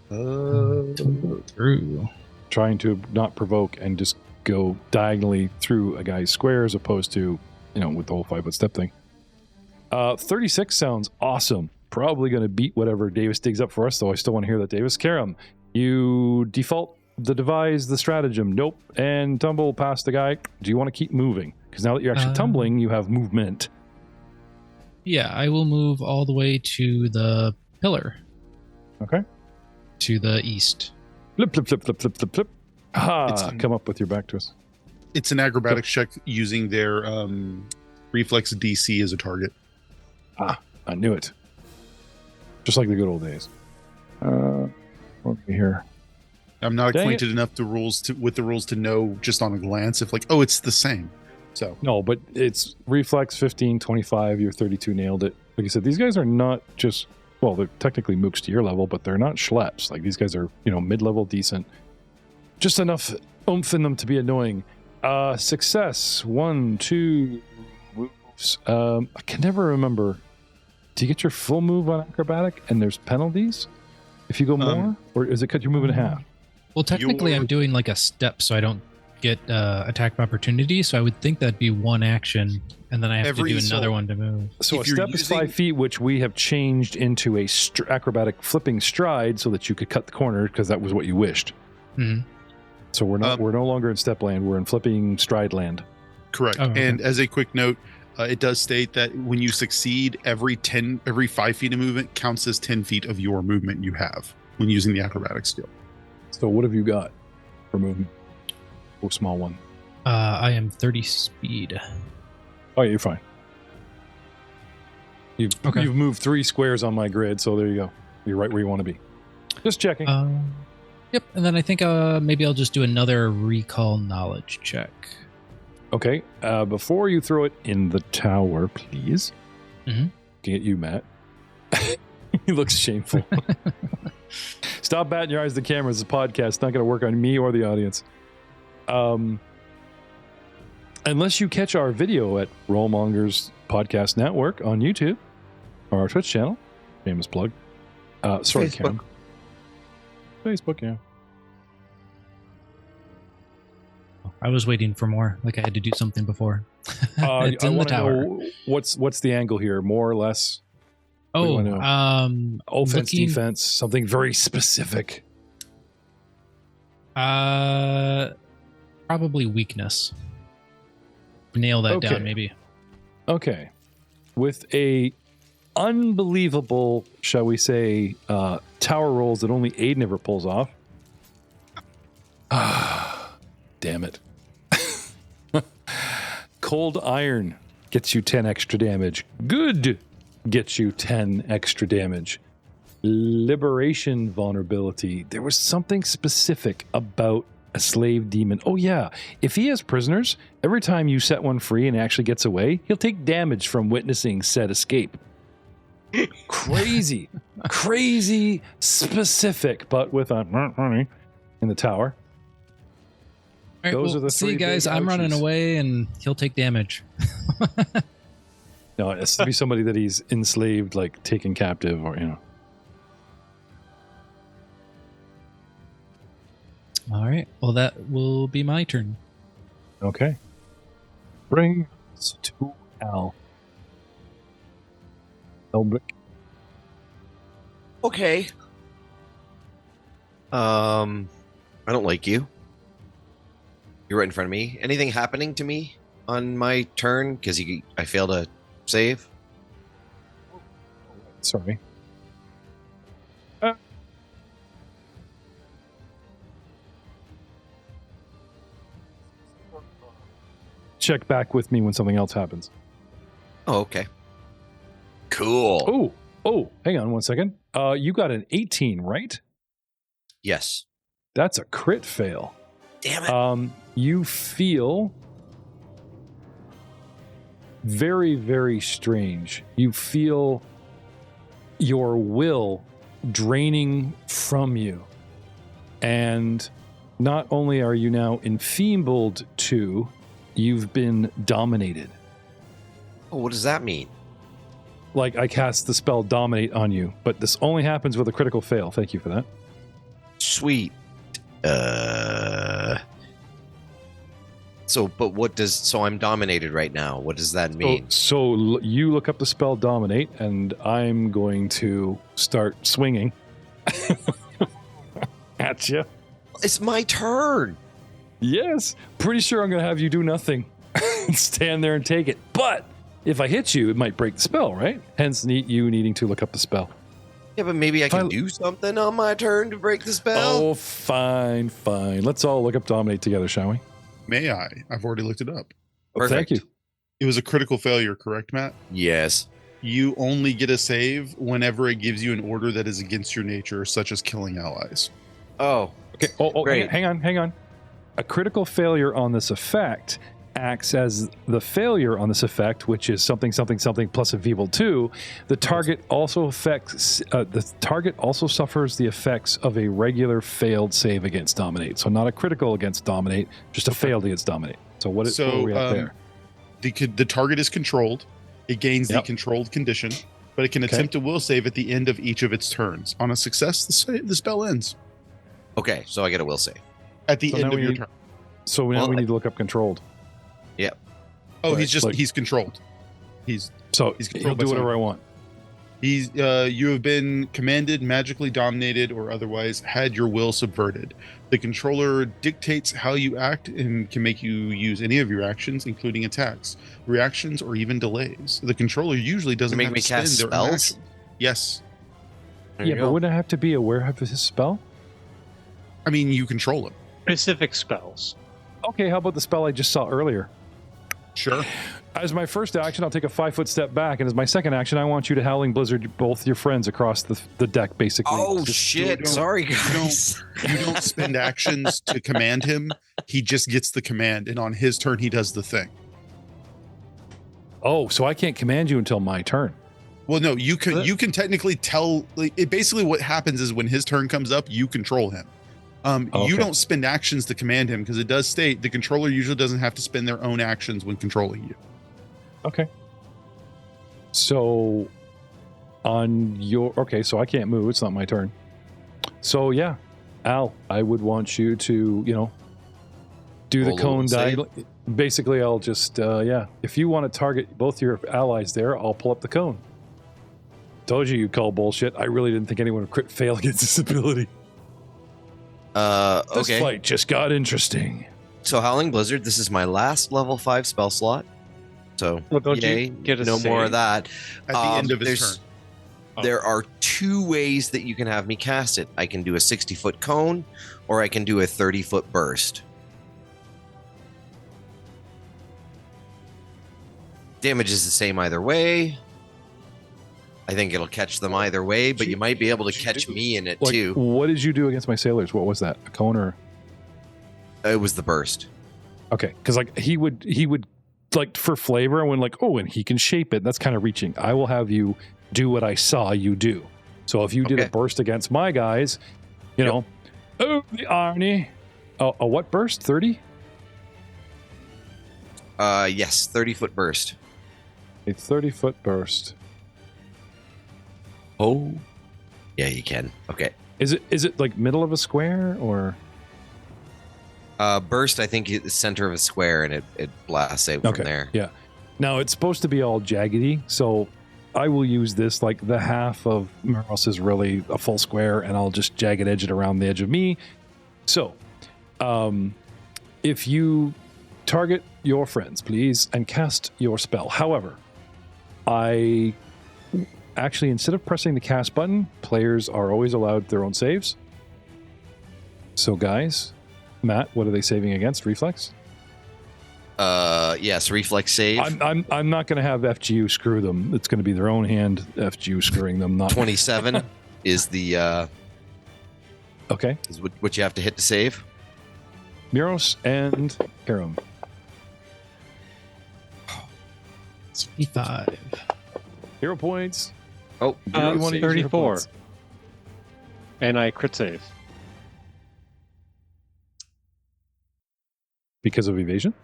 Through. Trying to not provoke and just go diagonally through a guy's square as opposed to, with the whole 5-foot step thing. 36 sounds awesome. Probably going to beat whatever Davis digs up for us, though I still want to hear that, Davis. Karam, you devise the stratagem. Nope. And tumble past the guy. Do you want to keep moving? Because now that you're actually tumbling, you have movement. Yeah, I will move all the way to the pillar. Okay. To the east. Flip, flip, flip, flip, flip, flip, flip. Come up with your back to us. It's an acrobatics check using their reflex DC as a target. I knew it. Just like the good old days. What here? I'm not acquainted enough with the rules to know just on a glance if it's the same. So no, but it's reflex 15, 25. You're 32, nailed it. Like I said, these guys are not just they're technically mooks to your level, but they're not schleps. Like these guys are mid-level, decent, just enough oomph in them to be annoying. Success 1, 2 moves. I can never remember. Do you get your full move on acrobatic and there's penalties if you go more? Or is it cut your move in half? Well, technically I'm doing like a step so I don't get attack of opportunity. So I would think that'd be one action and then I have to do another one to move. So a step is 5 feet, which we have changed into a acrobatic flipping stride so that you could cut the corner because that was what you wished. Mm-hmm. So we're no longer in step land. We're in flipping stride land. Correct. Oh, okay. And as a quick note, it does state that when you succeed, every 5 feet of movement counts as 10 feet of your movement you have when using the acrobatic skill. So what have you got for movement? Oh, small one. I am 30 speed. Oh, yeah, you're fine. You've moved 3 squares on my grid, so there you go. You're right where you want to be. Just checking. Yep, and then I think maybe I'll just do another recall knowledge check. Okay, before you throw it in the tower, please. Mm-hmm. Looking at you, Matt. He looks shameful. Stop batting your eyes at the camera. It's a podcast. It's not going to work on me or the audience. Unless you catch our video at Rollmongers Podcast Network on YouTube or our Twitch channel. Famous plug. Sorry, Karen. Facebook, yeah. I was waiting for more. Like I had to do something before. It's in the tower. What's the angle here? More or less? Offense, defense, something very specific. Probably weakness. Nail that down, maybe. Okay. With a unbelievable, shall we say, tower rolls that only Aiden ever pulls off. Damn it. Cold Iron gets you 10 extra damage. Good gets you 10 extra damage. Liberation Vulnerability. There was something specific about a slave demon. Oh yeah, if he has prisoners, every time you set one free and actually gets away, he'll take damage from witnessing said escape. Crazy specific, but with a in the tower. All right, those are the three guys. I'm running away and he'll take damage. No, it has to be somebody that he's enslaved, like taken captive, or All right. Well, that will be my turn. Okay. Bring us to Al. Elbrick. Okay. I don't like you. You're right in front of me. Anything happening to me on my turn? Because I failed to save? Sorry. Check back with me when something else happens. Oh, okay. Cool. Oh, hang on one second. You got an 18, right? Yes. That's a crit fail. Damn it. You feel very, very strange. You feel your will draining from you. And not only are you now enfeebled to, you've been dominated. Oh, what does that mean? Like I cast the spell Dominate on you, but this only happens with a critical fail. Thank you for that. Sweet. So I'm dominated right now. What does that mean? So you look up the spell Dominate, and I'm going to start swinging at you. It's my turn. Yes. Pretty sure I'm going to have you do nothing. Stand there and take it. But if I hit you, it might break the spell, right? Hence you needing to look up the spell. Yeah, but maybe I can do something on my turn to break the spell. Oh, fine. Let's all look up Dominate together, shall we? May I? I've already looked it up. Perfect. Thank you. It was a critical failure, correct, Matt? Yes. You only get a save whenever it gives you an order that is against your nature, such as killing allies. Oh. Okay. Great. Hang on. A critical failure on this effect acts as the failure on this effect, which is something plus a feeble 2. The target also suffers the effects of a regular failed save against Dominate. So not a critical against Dominate, just a failed against Dominate. So what are we at there? The target is controlled. It gains the controlled condition, but it can attempt a will save at the end of each of its turns. On a success, the spell ends. Okay, so I get a will save. At the end of your turn. So now we need to look up controlled. Yep. Oh, he's controlled. He's he'll do whatever I want. You have been commanded, magically dominated, or otherwise had your will subverted. The controller dictates how you act and can make you use any of your actions, including attacks, reactions, or even delays. The controller usually doesn't make have me to spend cast their spells? action. Yes. Yeah, but wouldn't I have to be aware of his spell? I mean, you control him. Specific spells. Okay, how about the spell I just saw earlier? Sure. As my first action, I'll take a 5-foot step back, and as my second action, I want you to Howling Blizzard both your friends across the deck, basically. Oh, shit. Sorry, guys. You don't spend actions to command him. He just gets the command, and on his turn, he does the thing. Oh, so I can't command you until my turn. Well, no, you can technically tell. Basically, what happens is when his turn comes up, you control him. You don't spend actions to command him because it does state the controller usually doesn't have to spend their own actions when controlling you. Okay. So so I can't move. It's not my turn. So yeah, Al, I would want you to, do the cone die. Basically, I'll just, if you want to target both your allies there, I'll pull up the cone. Told you call bullshit. I really didn't think anyone would crit fail against this ability. Okay. This fight just got interesting. So Howling Blizzard, this is my last level 5 spell slot. So you get a save? more of that. At the end of his turn. There are 2 ways that you can have me cast it. I can do a 60-foot cone, or I can do a 30-foot burst. Damage is the same either way. I think it'll catch them either way, but you might be able to catch me in it too. What did you do against my sailors? What was that? A cone or? It was the burst. Okay, because he would for flavor when and he can shape it. That's kind of reaching. I will have you do what I saw you do. So if you did a burst against my guys, the irony. A what burst? 30? Yes, 30-foot burst. A 30-foot burst. Oh, yeah, you can. Okay. Is it like middle of a square or? Burst, I think, is the center of a square, and it blasts out from there. Yeah. Now it's supposed to be all jaggedy, so I will use this like the half of Meros is really a full square, and I'll just jagged edge it around the edge of me. So, if you target your friends, please, and cast your spell. However, actually, instead of pressing the cast button, players are always allowed their own saves. So, guys, Matt, what are they saving against? Reflex? Yes, reflex save. I'm not going to have FGU screw them. It's going to be their own hand FGU screwing them. Not 27 is the Okay. Is what you have to hit to save. Miros and Karam. 65. Hero points. Oh, You want to use your 34. points. And I crit save. Because of evasion?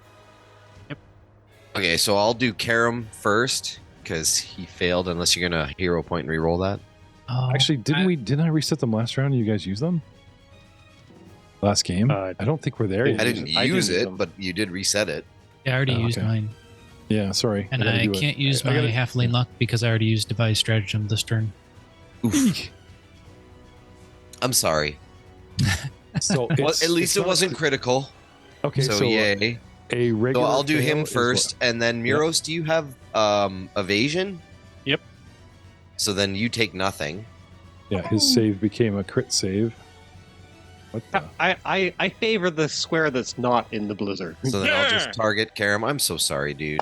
okay, so I'll do Karam first because he failed. Unless you're gonna hero point and re-roll that. Oh, Actually, didn't I reset them last round and you guys use them? Last game? I don't think we're there yet. I didn't use it, but you did reset it. I already used okay. mine. Yeah, sorry. And I can't use my halfling luck because I already used devised stratagem this turn. Oof. I'm sorry. So well, at least it wasn't critical. Okay, so yay. A regular. So I'll do him fail is first, and then Miros. Do you have evasion? Yep. So then you take nothing. Yeah, his save became a crit save. What the? I favor the square that's not in the blizzard. So then I'll just target Karam. I'm so sorry, dude.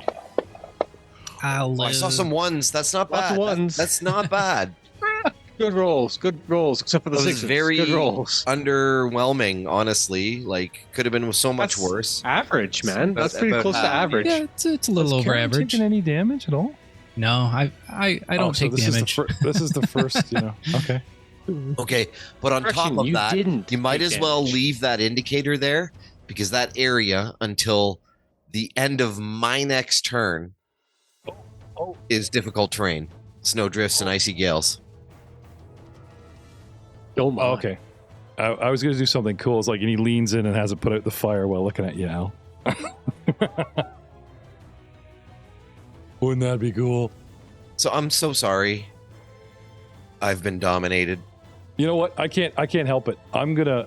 I'll I saw some ones. That's not Lots bad. of ones. That's not bad. Good rolls, except for the It was sixes. very Good rolls. underwhelming, honestly. Like, could have been so much That's worse. Average, man. That's But- pretty but- close to average. Yeah, it's a little Has over Karen average. taken any damage at all? No, I don't take this damage. This is the first, Okay. Okay, but on Correction, top of you that, didn't you might take as well damage. leave that indicator there because that area until the end of my next turn is difficult terrain, snow drifts and icy gales. Oh my. Oh, okay. I was going to do something cool. It's like, and he leans in and has it put out the fire while looking at you, Al. Wouldn't that be cool? So I'm so sorry. I've been dominated. You know what? I can't help it. I'm gonna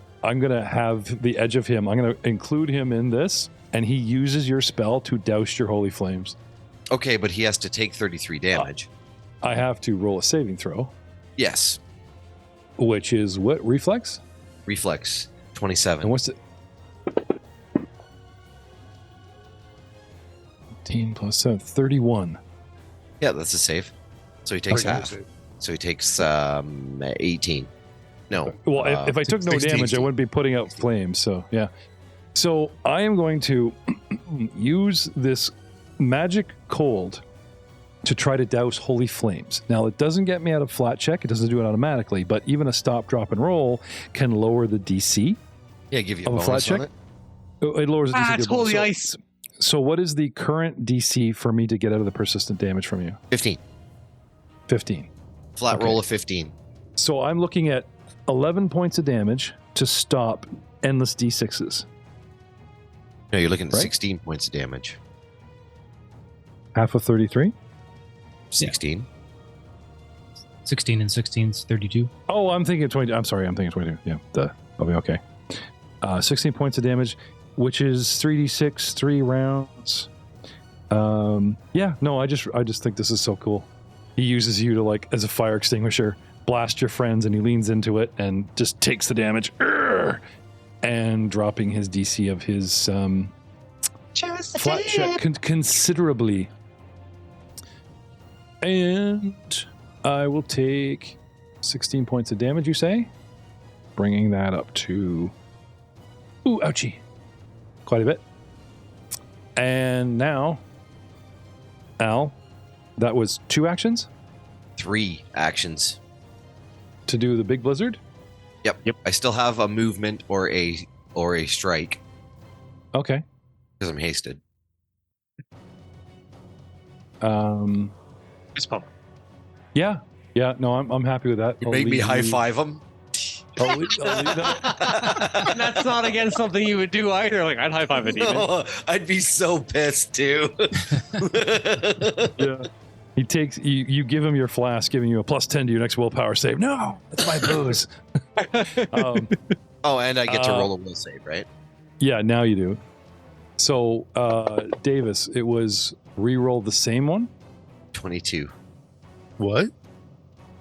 have the edge of him. I'm gonna include him in this, and he uses your spell to douse your holy flames. Okay, but he has to take 33 damage. I have to roll a saving throw, Yes, which is what? Reflex? reflex 27. And what's it? 15 plus 7, 31. Yeah, that's a save. So he takes half. So he takes 18. No. Well, if I took no 16. damage, I wouldn't be putting out flames. So, yeah. So I am going to use this magic cold to try to douse holy flames. Now, it doesn't get me out of flat check. It doesn't do it automatically, but even a stop, drop, and roll can lower the DC. Yeah, give you a of a bonus flat on check? it. It lowers the DC. It's holy ice. So what is the current DC for me to get out of the persistent damage from you? 15. 15. Flat Okay. roll of 15. So I'm looking at 11 points of damage to stop endless D6s. No, you're looking at Right? 16 points of damage. Half of 33? 16. 16 and 16 is 32. Oh, I'm thinking 20. I'm sorry, I'm thinking 22. Yeah, I'll be okay. 16 points of damage, which is 3d6, 3 rounds. Yeah, no, I just think this is so cool. He uses you to, like, as a fire extinguisher, blast your friends, and he leans into it and just takes the damage. And dropping his DC of his flat check considerably. And I will take 16 points of damage, you say? Bringing that up to... Ooh, ouchie. Quite a bit. And now, Al, that was 2 actions 3 actions. to do the big blizzard? Yep. I still have a movement or a strike Okay. because I'm hasted. It's pump. Yeah, no, I'm happy with that. You I'll made me leave high you- five him. I'll leave that. That's not again something you would do either. Like, I'd high five a demon. No, I'd be so pissed too. Yeah. He takes you give him your flask, giving you a +10 to your next willpower save. No, that's my booze. Oh, and I get to roll a will save, right? Yeah, now you do. So, Davis, it was re-roll the same one. 22. What?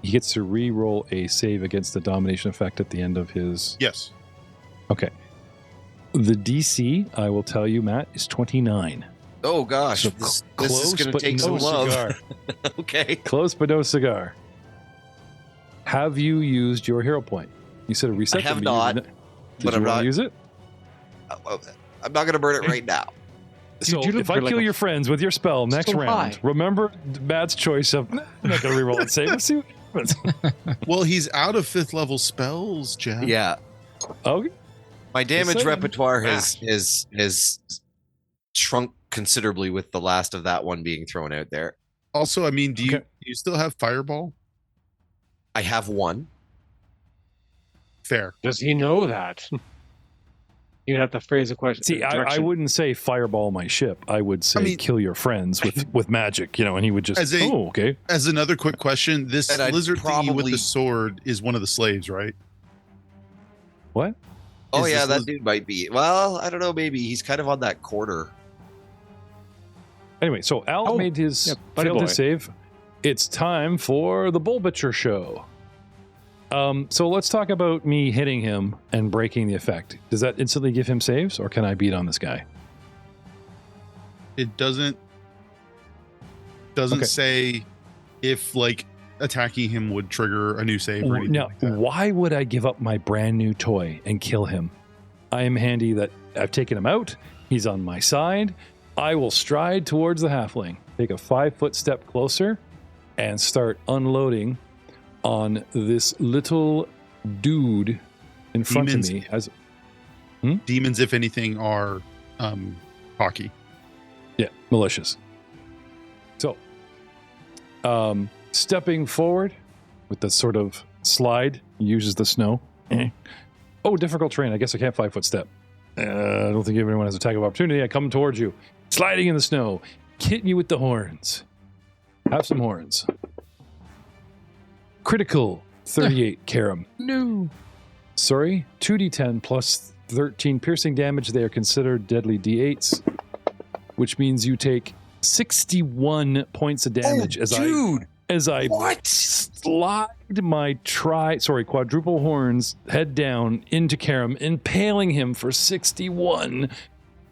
He gets to re-roll a save against the domination effect at the end of his... Yes. Okay. The DC, I will tell you, Matt, is 29. Oh gosh, So this close, is going to but take no some love. cigar. Okay. Close, but no cigar. Have you used your hero point? You said a reset. I have not. Did you want to use it? I'm not going to burn it right now. So if I kill your friends with your spell next round, remember Matt's choice of I'm not going to reroll and save. Let's see what happens. Well, he's out of 5th level spells, Jeff. Yeah. Okay. My damage repertoire has shrunk considerably with the last of that one being thrown out there. Also, I mean, do you still have Fireball? I have one. Fair. Does he know that? You'd have to phrase a question. See, I wouldn't say fireball my ship. I would say kill your friends with magic, and he would just, okay. As another quick question, this lizard thingy with the sword is one of the slaves, right? What? Oh, yeah, that dude might be. Well, I don't know, maybe. He's kind of on that quarter. Anyway, so Al made his failed his save. It's time for the Bull Butcher show. So let's talk about me hitting him and breaking the effect. Does that instantly give him saves, or can I beat on this guy? It doesn't say if attacking him would trigger a new save or anything like that. Why would I give up my brand new toy and kill him? I am handy that I've taken him out. He's on my side. I will stride towards the halfling, take a 5-foot step closer, and start unloading on this little dude in front of me. Demons, if anything, are cocky. Yeah, malicious. So, stepping forward with the sort of slide, uses the snow. Oh, difficult terrain. I guess I can't 5-foot step. I don't think everyone has attack of opportunity. I come towards you, sliding in the snow, hitting you with the horns. Have some horns. Critical 38, Karam. No. Sorry, 2d10 plus 13 piercing damage. They are considered deadly d8s, which means you take 61 points of damage as I slide my quadruple horns head down into Karam, impaling him for 61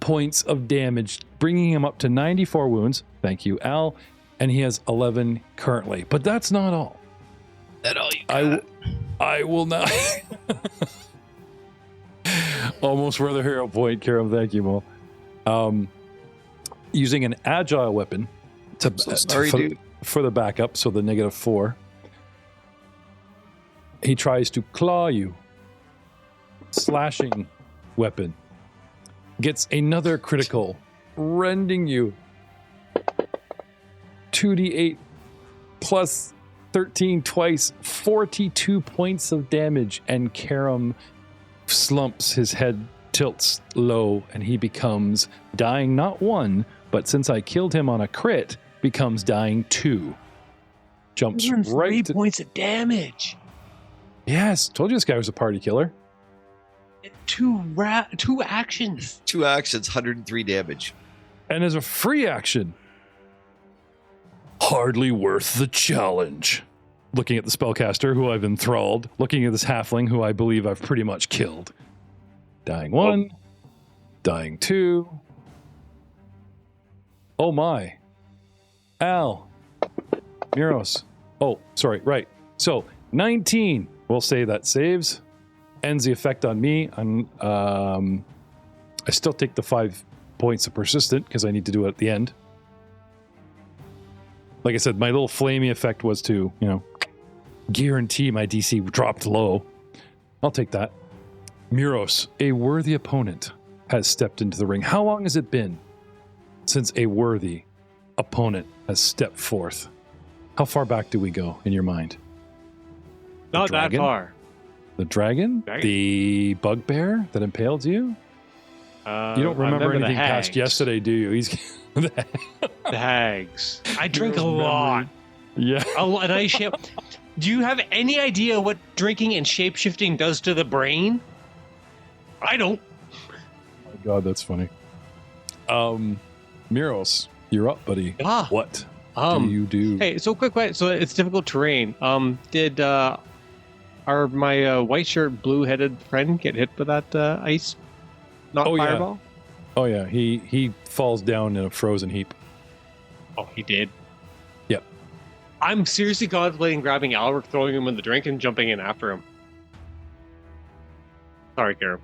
points of damage, bringing him up to 94 wounds. Thank you, Al. And he has 11 currently. But that's not all. That all you got? I will not. Almost for the hero point, Karam. Thank you, Mo. Using an agile weapon for the backup, so the -4. He tries to claw you. Slashing weapon. Gets another critical, rending you. 2d8 plus 13 twice, 42 points of damage, and Karam slumps, his head tilts low, and he becomes dying not 1, but since I killed him on a crit, becomes dying 2. Jumps right 3 points of damage. Yes, told you this guy was a party killer. Two actions. 2 actions, 103 damage. And as a free action, hardly worth the challenge. Looking at the spellcaster, who I've enthralled. Looking at this halfling, who I believe I've pretty much killed. Dying 1. Dying 2. Oh my. Al. Miros. Oh, sorry, right. So, 19. We'll say that saves. Ends the effect on me. I still take the 5 points of persistent, because I need to do it at the end. Like I said, my little flamey effect was to, guarantee my DC dropped low. I'll take that. Miros, a worthy opponent, has stepped into the ring. How long has it been since a worthy opponent has stepped forth? How far back do we go in your mind? Not that far. The dragon? The bugbear that impaled you? You don't remember anything past yesterday, do you? He's the hags. I drink a lot. Yeah. Do you have any idea what drinking and shapeshifting does to the brain? I don't. Oh my God, that's funny. Miros, you're up, buddy. What do you do? Hey, so quick question. So it's difficult terrain. Did my white shirt, blue-headed friend get hit with that ice? Not fireball? Oh yeah, he falls down in a frozen heap. Oh, he did? Yep. I'm seriously contemplating grabbing Albert, throwing him in the drink, and jumping in after him. Sorry, Karen.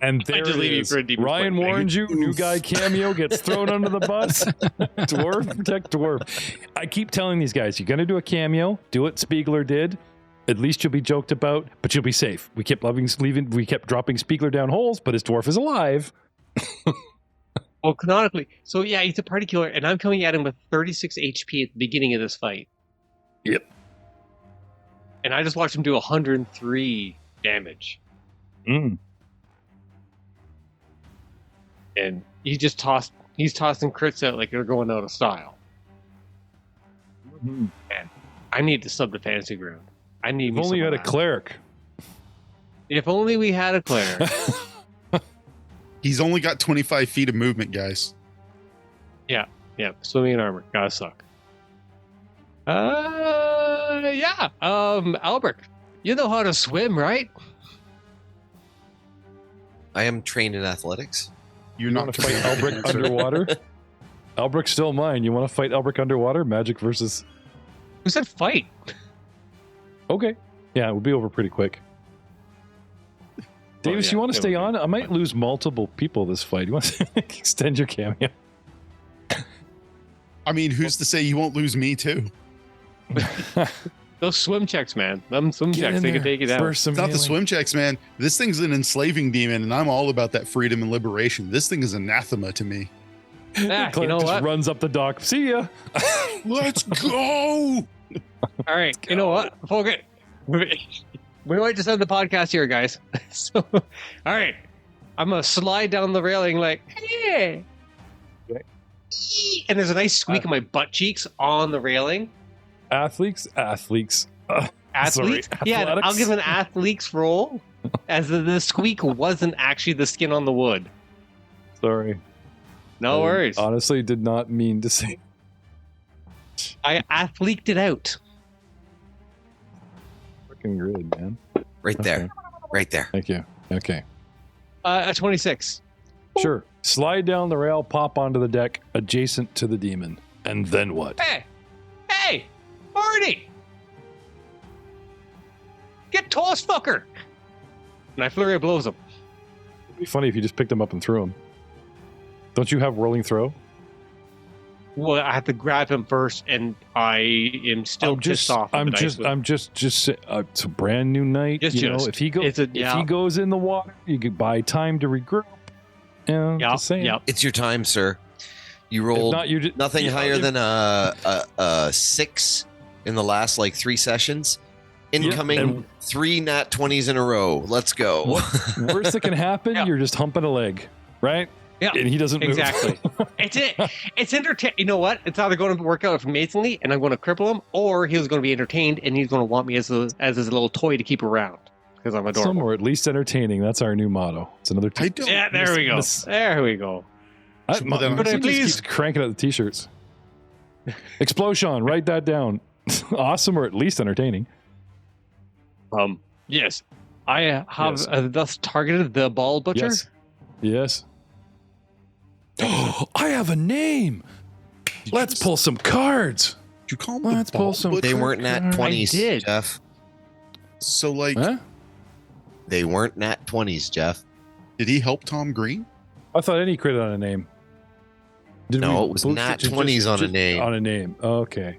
And there just it leave you is. for a demon Ryan point. warned you. New guy Cameo gets thrown under the bus. Dwarf protect dwarf. I keep telling these guys, you're going to do a cameo. Do what Spiegler did. At least you'll be joked about, but you'll be safe. We kept dropping Spiegler down holes, but his dwarf is alive. Well, canonically, so yeah, he's a party killer, and I'm coming at him with 36 HP at the beginning of this fight. Yep. And I just watched him do 103 damage. Mm. And he's tossing crits out like they're going out of style. Mm-hmm. And I need to sub to Fantasy Ground. I need. If only you had a cleric. If only we had a cleric. He's only got 25 feet of movement, guys. Yeah. Swimming in armor. Gotta suck. Yeah. Albert, you know how to swim, right? I am trained in athletics. You're You not want to fight Elbrick underwater? Elbrick's still mine. You want to fight Elbrick underwater? Magic versus... Who said fight? Okay. Yeah, it will be over pretty quick. Davis, you want to stay on? I might lose multiple people this fight. You want to extend your cameo? I mean, who's to say you won't lose me too? Those swim checks, man. Them swim checks, they can take it out. It's not the swim checks, man. This thing's an enslaving demon, and I'm all about that freedom and liberation. This thing is anathema to me. Ah, Clark you know just what? runs up the dock. See ya. Let's go! All right, you know what? Forget. We might just end the podcast here, guys. So, all right, I'm gonna slide down the railing like, hey, Okay. and there's a nice squeak in my butt cheeks on the railing. Athletes. Athletes, Sorry, yeah, athletics. I'll give an athletes roll, as the squeak wasn't actually the skin on the wood. Sorry. No I worries. honestly did not mean to say. I athleted it out. Freaking good, man. Right there. Okay. Right there. Thank you. Okay. At 26. Sure. Slide down the rail, pop onto the deck adjacent to the demon. And then what? Hey, Marty! Get tossed, fucker! And I flurry of blows him. It'd be funny if you just picked him up and threw him. Don't you have rolling throw? Well, I have to grab him first, and I am still pissed off. I'm just it's a brand new night. If he goes in the water, you could buy time to regroup. Just saying. It's your time, sir. You rolled nothing higher than a 6 in the last 3 sessions. Incoming 3 nat 20s in a row. Let's go. Worst that can happen, you're just humping a leg, right? Yeah, and he doesn't move. Exactly. It's entertaining. You know what? It's either going to work out amazingly, and I'm going to cripple him, or he's going to be entertained, and he's going to want me as his little toy to keep around because I'm adorable. Some or at least entertaining. That's our new motto. It's another. There we go. There we go. Please keeps cranking out the t-shirts. Explosion. Write that down. Awesome or at least entertaining. Yes, I have thus targeted the ball butcher. Yes. I have a name. Let's pull some cards. Did you call him Let's pull some. They weren't nat 20s, Jeff. So they weren't nat 20s, Jeff. Did he help Tom Green? I thought any crit on a name. It was nat 20s on a name. On a name. Okay.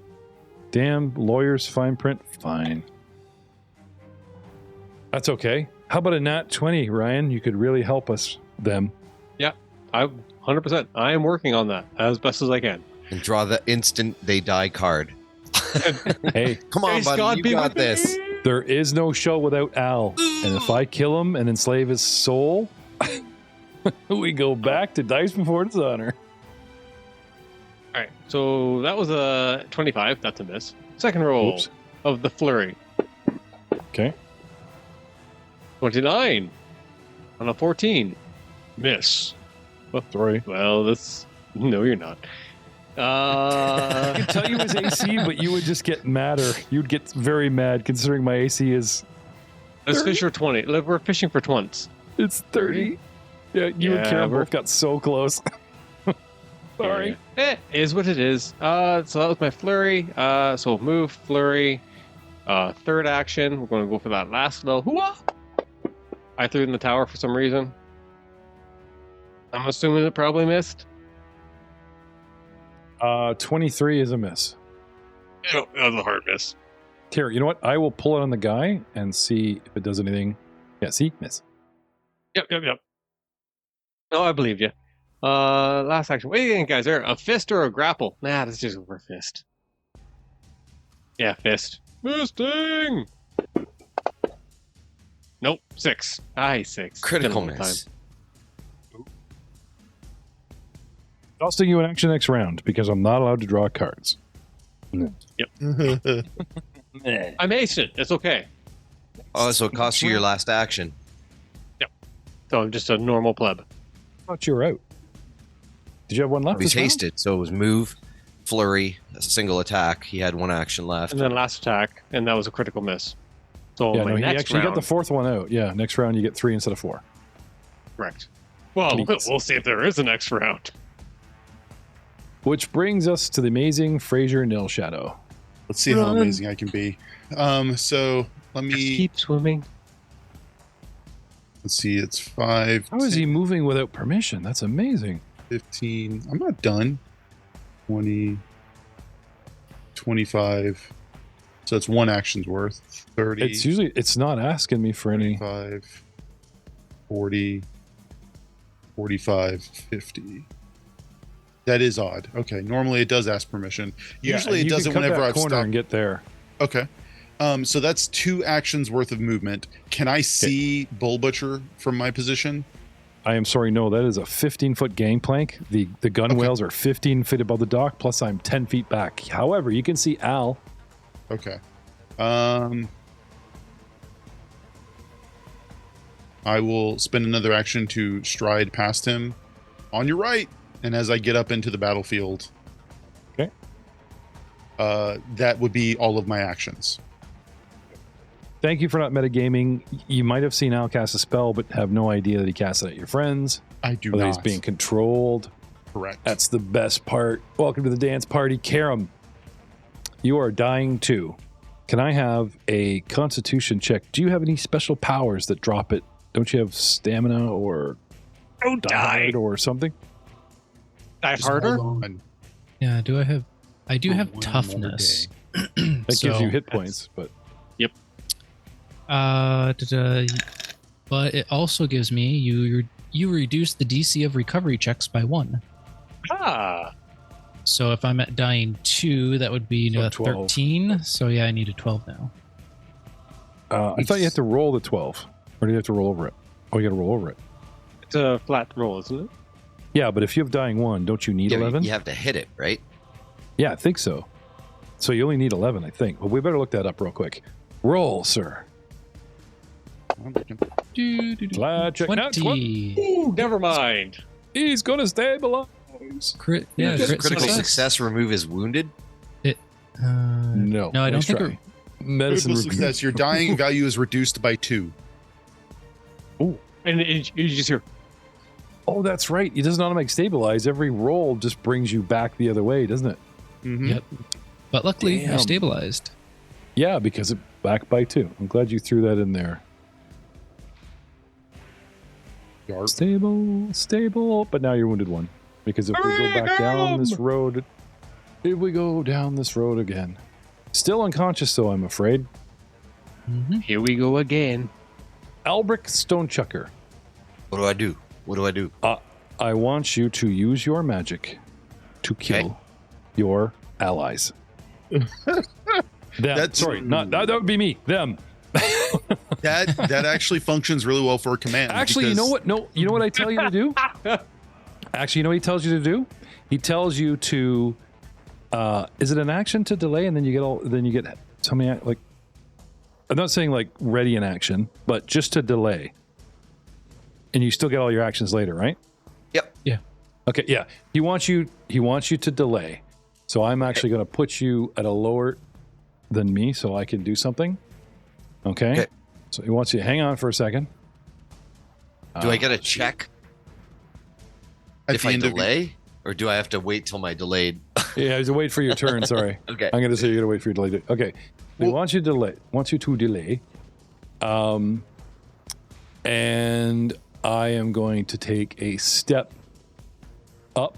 Damn lawyers, fine print. Fine. That's okay. How about a nat 20, Ryan? You could really help us. Them. Yeah, 100%. I am working on that as best as I can. And draw the instant they die card. Hey, come on, buddy. You got this. There is no show without Al. And if I kill him and enslave his soul, we go back to Dice Before Dishonor. All right, so that was a 25. That's a miss. Second roll of the flurry. Okay. 29 on a 14. Miss. Sorry. Well, no, you're not. I could tell you his AC, but you would just get madder. You'd get very mad considering my AC is. Let's fish for 20. We're fishing for 20s. It's 30. Yeah, you and Karen both got so close. Sorry. It is what it is. So that was my flurry. So move, flurry. Third action, we're going to go for that last little hoo-ah! I threw it in the tower for some reason. I'm assuming it probably missed. 23 is a miss. Oh, that was a hard miss. Here, you know what? I will pull it on the guy and see if it does anything. Yeah, see? Miss. Yep. No, I believe you. Last action. What do you think, guys? There, a fist or a grapple? Nah, that's just over fist. Yeah, fist. Fisting! Nope, 6. 6. Critical Didn't miss. time. Costing you an action next round because I'm not allowed to draw cards. Yep. I maced it. It's okay. Oh, so it costs you your last action. Yep. So I'm just a normal pleb. I thought you were out. Did you have one left? He's hasted, so it was move, flurry, a single attack. He had one action left. And then last attack, and that was a critical miss. So Yeah, my no, he next actually round, got the fourth one out. Yeah, next round you get 3 instead of 4. correct. Well, we'll see if there is a next round. Which brings us to the amazing Fraser Nil Shadow. Let's see how amazing I can be. So let me Keep swimming. Let's see. It's 5. How is he moving without permission? That's amazing. 15. I'm not done. 20. 25. So it's one action's worth. 30. It's not asking me for any. 5. 40. 45. 50. That is odd. Okay. Normally it does ask permission. Usually it doesn't whenever I've stopped. And get there. Okay. So that's 2 actions worth of movement. Can I see Bull Butcher from my position? I am sorry, no, that is a 15-foot gangplank. The gunwales are 15 feet above the dock, plus I'm 10 feet back. However, you can see Al. Okay. I will spend another action to stride past him on your right. And as I get up into the battlefield, okay, that would be all of my actions. Thank you for not metagaming. You might have seen Al cast a spell, but have no idea that he cast it at your friends. I do or that not. He's being controlled. Correct. That's the best part. Welcome to the dance party. Karam, you are dying too. Can I have a constitution check? Do you have any special powers that drop it? Don't you have stamina or die or something? Die harder? Yeah, I do have toughness. That gives you hit points, but yep. But it also gives me you reduce the DC of recovery checks by 1. So if I'm at dying 2, that would be 13. So yeah, I need a 12 now. I thought you had to roll the 12, or do you have to roll over it? Oh, you got to roll over it. It's a flat roll, isn't it? Yeah, but if you have dying 1, don't you need 11? You have to hit it, right? Yeah, I think so. So you only need 11, I think. But we better look that up real quick. Roll, sir. Glad check. 20. Ooh, never mind. He's going to stabilize. Crit, Does crit critical success remove his wounded? No. No, I don't think. Medicine Critical success. Your dying value is reduced by 2. Ooh. And you just hear, Oh, that's right. It doesn't automatically stabilize. Every roll just brings you back the other way, doesn't it? Mm-hmm. Yep. But luckily, you're stabilized. Yeah, because it back by 2. I'm glad you threw that in there. Yarp. Stable. But now you're wounded 1. Because if we go back down this road, again. Still unconscious, though, I'm afraid. Mm-hmm. here we go again. Albric Stonechucker. What do I do? What do I do? I want you to use your magic to kill your allies. That would be me. Them. That actually functions really well for a command. Actually, you know what? No, you know what I tell you to do? Actually, you know what he tells you to do? He tells you to. Is it an action to delay, and then you get something like? I'm not saying like ready in action, but just to delay. And you still get all your actions later, right? Yep. Yeah. Okay. Yeah. He wants you to delay. So I'm actually going to put you at a lower than me, so I can do something. Okay. So he wants you to hang on for a second. Do I get a check if I delay, or do I have to wait till my delayed? Yeah, I have to wait for your turn. Sorry. Okay. I'm going to say you're going to wait for your delay. Okay. We want you to delay. And I am going to take a step up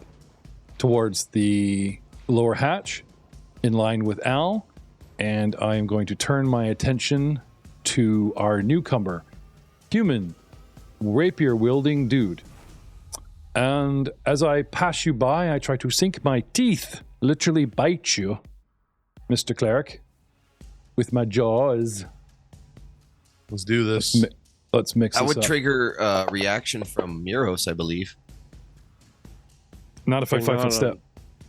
towards the lower hatch in line with Al, and I am going to turn my attention to our newcomer, human, rapier-wielding dude. And as I pass you by, I try to sink my teeth, literally bite you, Mr. Cleric, with my jaws. Let's do this. Let's mix this I would up. trigger a reaction from Miros, I believe. Not if I 5-foot step.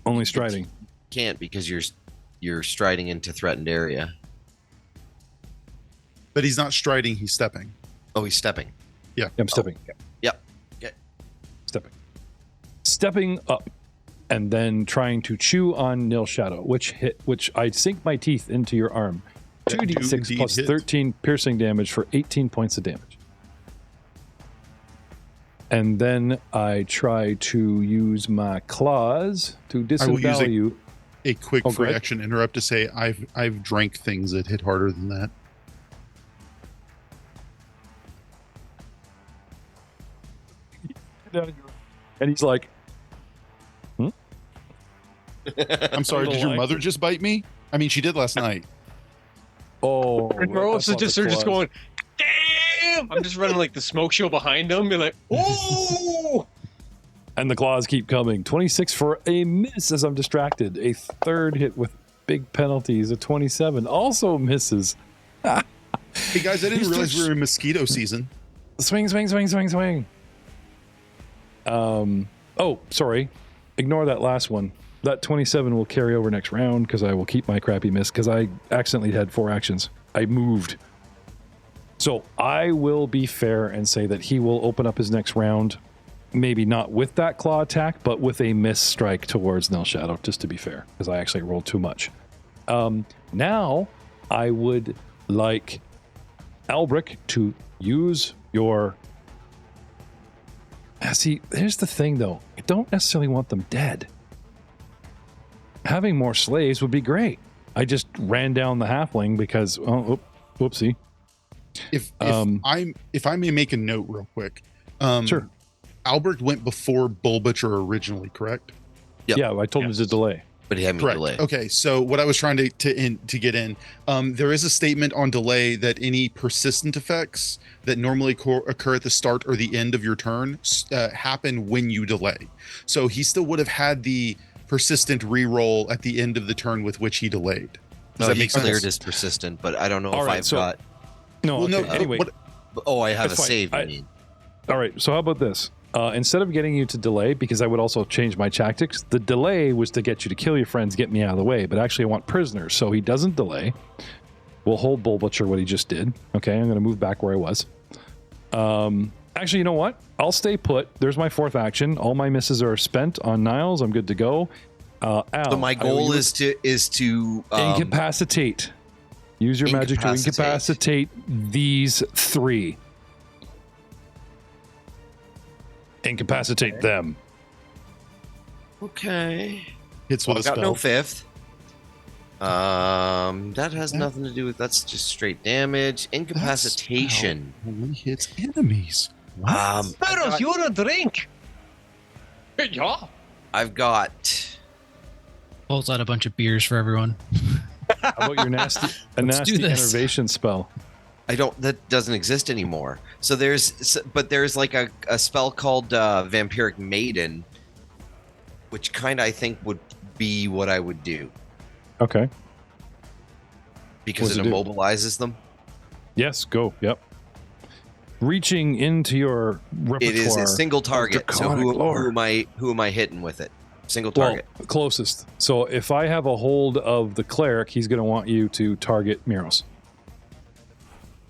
Only striding. Can't because you're striding into threatened area. But he's not striding, he's stepping. Oh, he's stepping. Yeah. I'm stepping. Yep. Okay. Stepping up, and then trying to chew on Nil Shadow, which I sink my teeth into your arm. 2d6 plus 13 piercing damage for 18 points of damage. And then I try to use my claws to disembowel you. A quick free action interrupt to say I've drank things that hit harder than that. And he's like, I'm sorry, did your mother just bite me? I mean, she did last night. Oh, and we're also just going, damn! I'm just running like the smoke show behind them, be like, oh! And the claws keep coming. 26 for a miss as I'm distracted. A third hit with big penalties. A 27 also misses. Hey guys, I didn't realize we were in mosquito season. Swing. Oh, sorry. Ignore that last one. That 27 will carry over next round because I will keep my crappy miss because I accidentally had 4 actions. I moved. So I will be fair and say that he will open up his next round, maybe not with that claw attack, but with a miss strike towards Nil Shadow, just to be fair, because I actually rolled too much. Now I would like Albric to use your... See, here's the thing, though. I don't necessarily want them dead. Having more slaves would be great. I just ran down the halfling because, whoopsie. If I may make a note real quick. Sure. Albert went before Bull Butcher originally, correct? Yep. Yeah, I told him to delay. But he had me delay. Okay, so what I was trying to get in, there is a statement on delay that any persistent effects that normally occur at the start or the end of your turn happen when you delay. So he still would have had the persistent reroll at the end of the turn with which he delayed. Does that make sense? Cleared as persistent, but I don't know if I've got... No, well, okay. Anyway. I have a save, I mean. All right, so how about this? Instead of getting you to delay, because I would also change my tactics, the delay was to get you to kill your friends, get me out of the way, but actually I want prisoners, so he doesn't delay. We'll hold Bull Butcher what he just did. Okay, I'm going to move back where I was. Actually, you know what? I'll stay put. There's my 4th action. All my misses are spent on Niles. I'm good to go. Al, so my goal is to incapacitate. Use your magic to incapacitate these 3. Incapacitate them. Okay. Hits with a spell. Got no 5th. That has nothing to do with. That's just straight damage. Incapacitation only hits enemies. Meadows, you want a drink? Yeah. I've got. Pulls out a bunch of beers for everyone. How about your nasty enervation spell? That doesn't exist anymore. So there's like a spell called Vampiric Maiden, which kind of I think would be what I would do. Okay. Because it immobilizes them? Yes, go. Yep. Reaching into your repertoire. It is a single target. So who am I hitting with it? Single target. Well, closest. So if I have a hold of the cleric, he's going to want you to target Miros.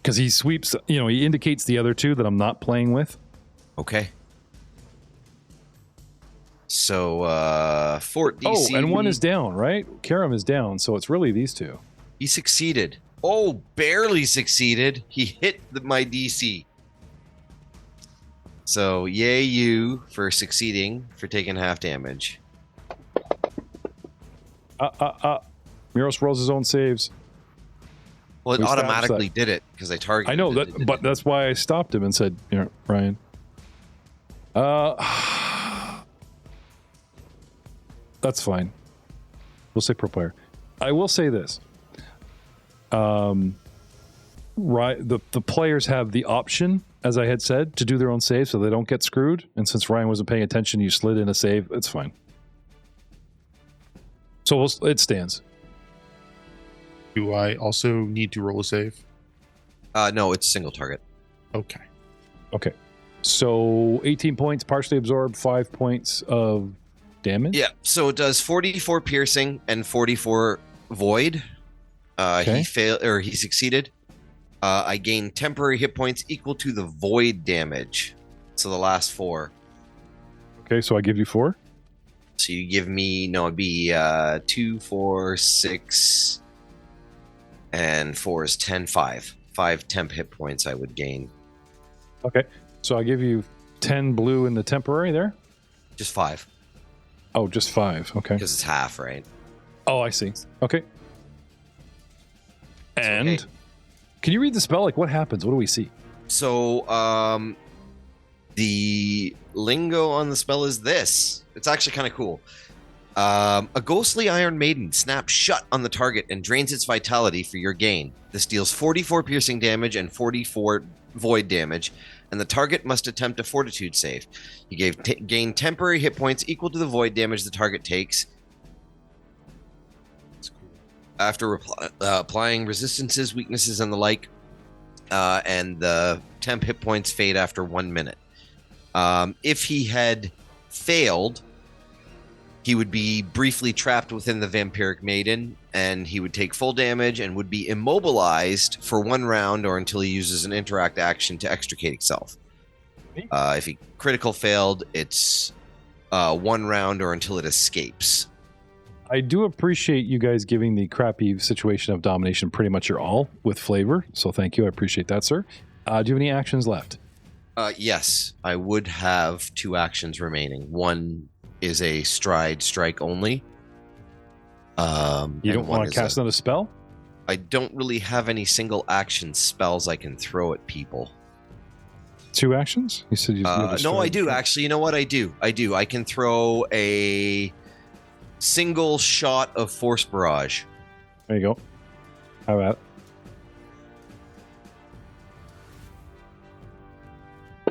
Because he sweeps, he indicates the other 2 that I'm not playing with. Okay. So, Fort DC. Oh, and 1 is down, right? Karam is down, so it's really these 2. He succeeded. Oh, barely succeeded. He hit my DC. So, yay you for succeeding, for taking half damage. Miros rolls his own saves. Well, it automatically did it because I targeted. I know that, but that's why I stopped him and said, Ryan. That's fine. We'll say pro player. I will say this. The players have the option, as I had said, to do their own save so they don't get screwed. And since Ryan wasn't paying attention, you slid in a save. It's fine. So it stands. Do I also need to roll a save? No, it's single target. Okay. So 18 points, partially absorbed, 5 points of damage? Yeah, so it does 44 piercing and 44 void. Okay. He succeeded. I gain temporary hit points equal to the void damage. So the last 4. Okay, so I give you 4. So you give me, it'd be 2, 4, 6, and 4 is 10, 5. 5 temp hit points I would gain. Okay, so I give you 10 blue in the temporary there? Just 5. Oh, just 5, okay. Because it's half, right? Oh, I see. Okay. And okay. Can you read the spell? Like, what happens? What do we see? So, the lingo on the spell is this. It's actually kind of cool. A ghostly iron maiden snaps shut on the target and drains its vitality for your gain. This deals 44 piercing damage and 44 void damage, and the target must attempt a fortitude save. You gain temporary hit points equal to the void damage the target takes. After applying resistances, weaknesses, and the like, and the temp hit points fade after 1 minute. If he had failed, he would be briefly trapped within the Vampiric Maiden, and he would take full damage and would be immobilized for 1 round or until he uses an interact action to extricate himself. If he critical failed, it's 1 round or until it escapes. I do appreciate you guys giving the crappy situation of domination pretty much your all with flavor, so thank you. I appreciate that, sir. Do you have any actions left? Yes, I would have 2 actions remaining. One is a strike only. You don't want to cast another spell? I don't really have any single action spells I can throw at people. 2 actions? You said you no, I do. Actually, you know what? I do. I can throw a single shot of Force Barrage. There you go. How about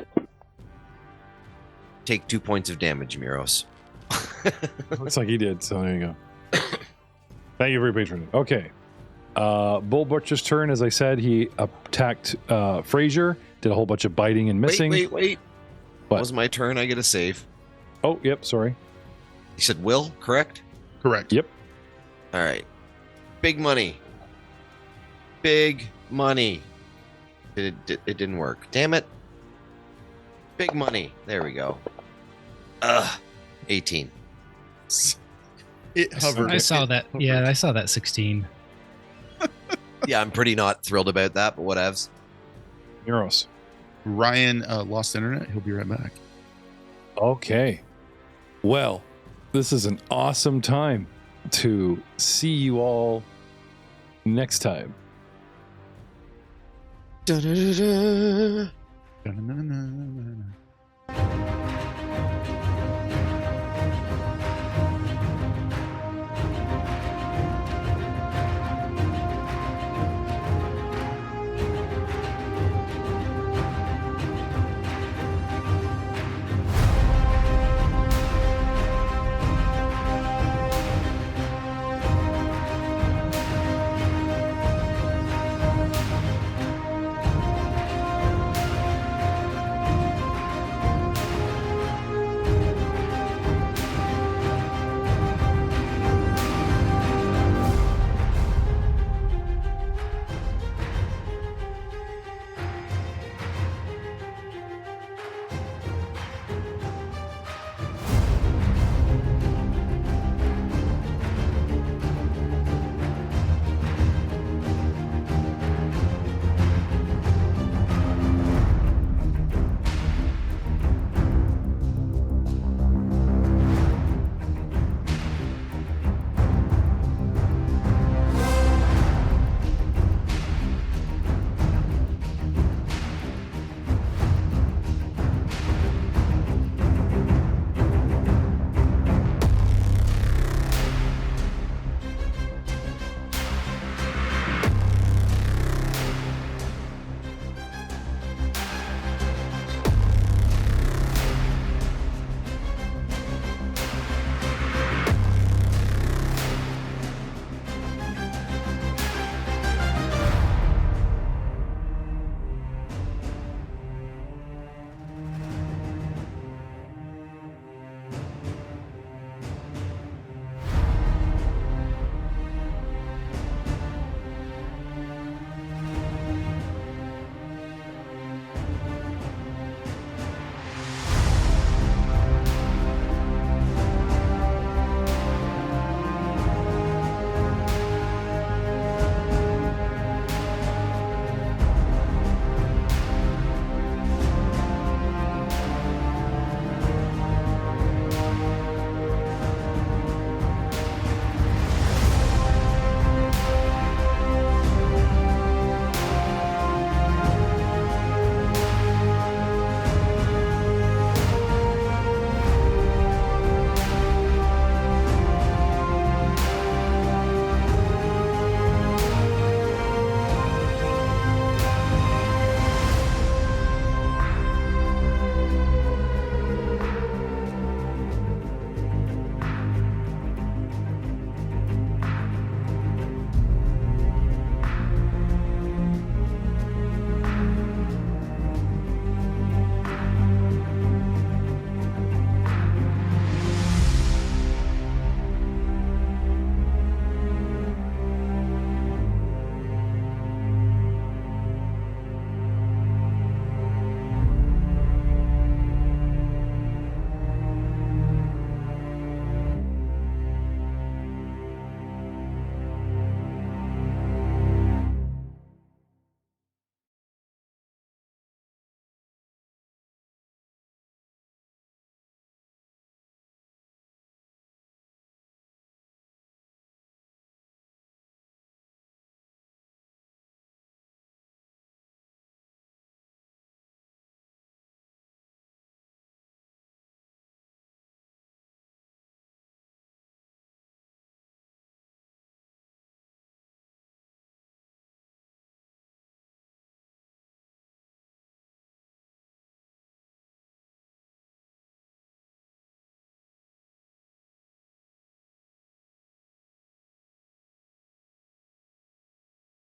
it? Take 2 points of damage, Miros. Looks like he did, so there you go. Thank you for your patronage. Okay. Bull Butcher's turn. As I said, he attacked Frazier, did a whole bunch of biting and missing. Wait. What? That was my turn. I get a save. Oh, yep, sorry. You said will, correct? Correct. Yep. All right. Big money. Big money. It didn't work. Damn it. Big money. There we go. 18. It hovered. I saw that. Yeah, I saw that 16. Yeah, I'm pretty not thrilled about that, but whatevs. Euros. Ryan lost internet. He'll be right back. Okay. Well, this is an awesome time to see you all next time. Da-da-da-da.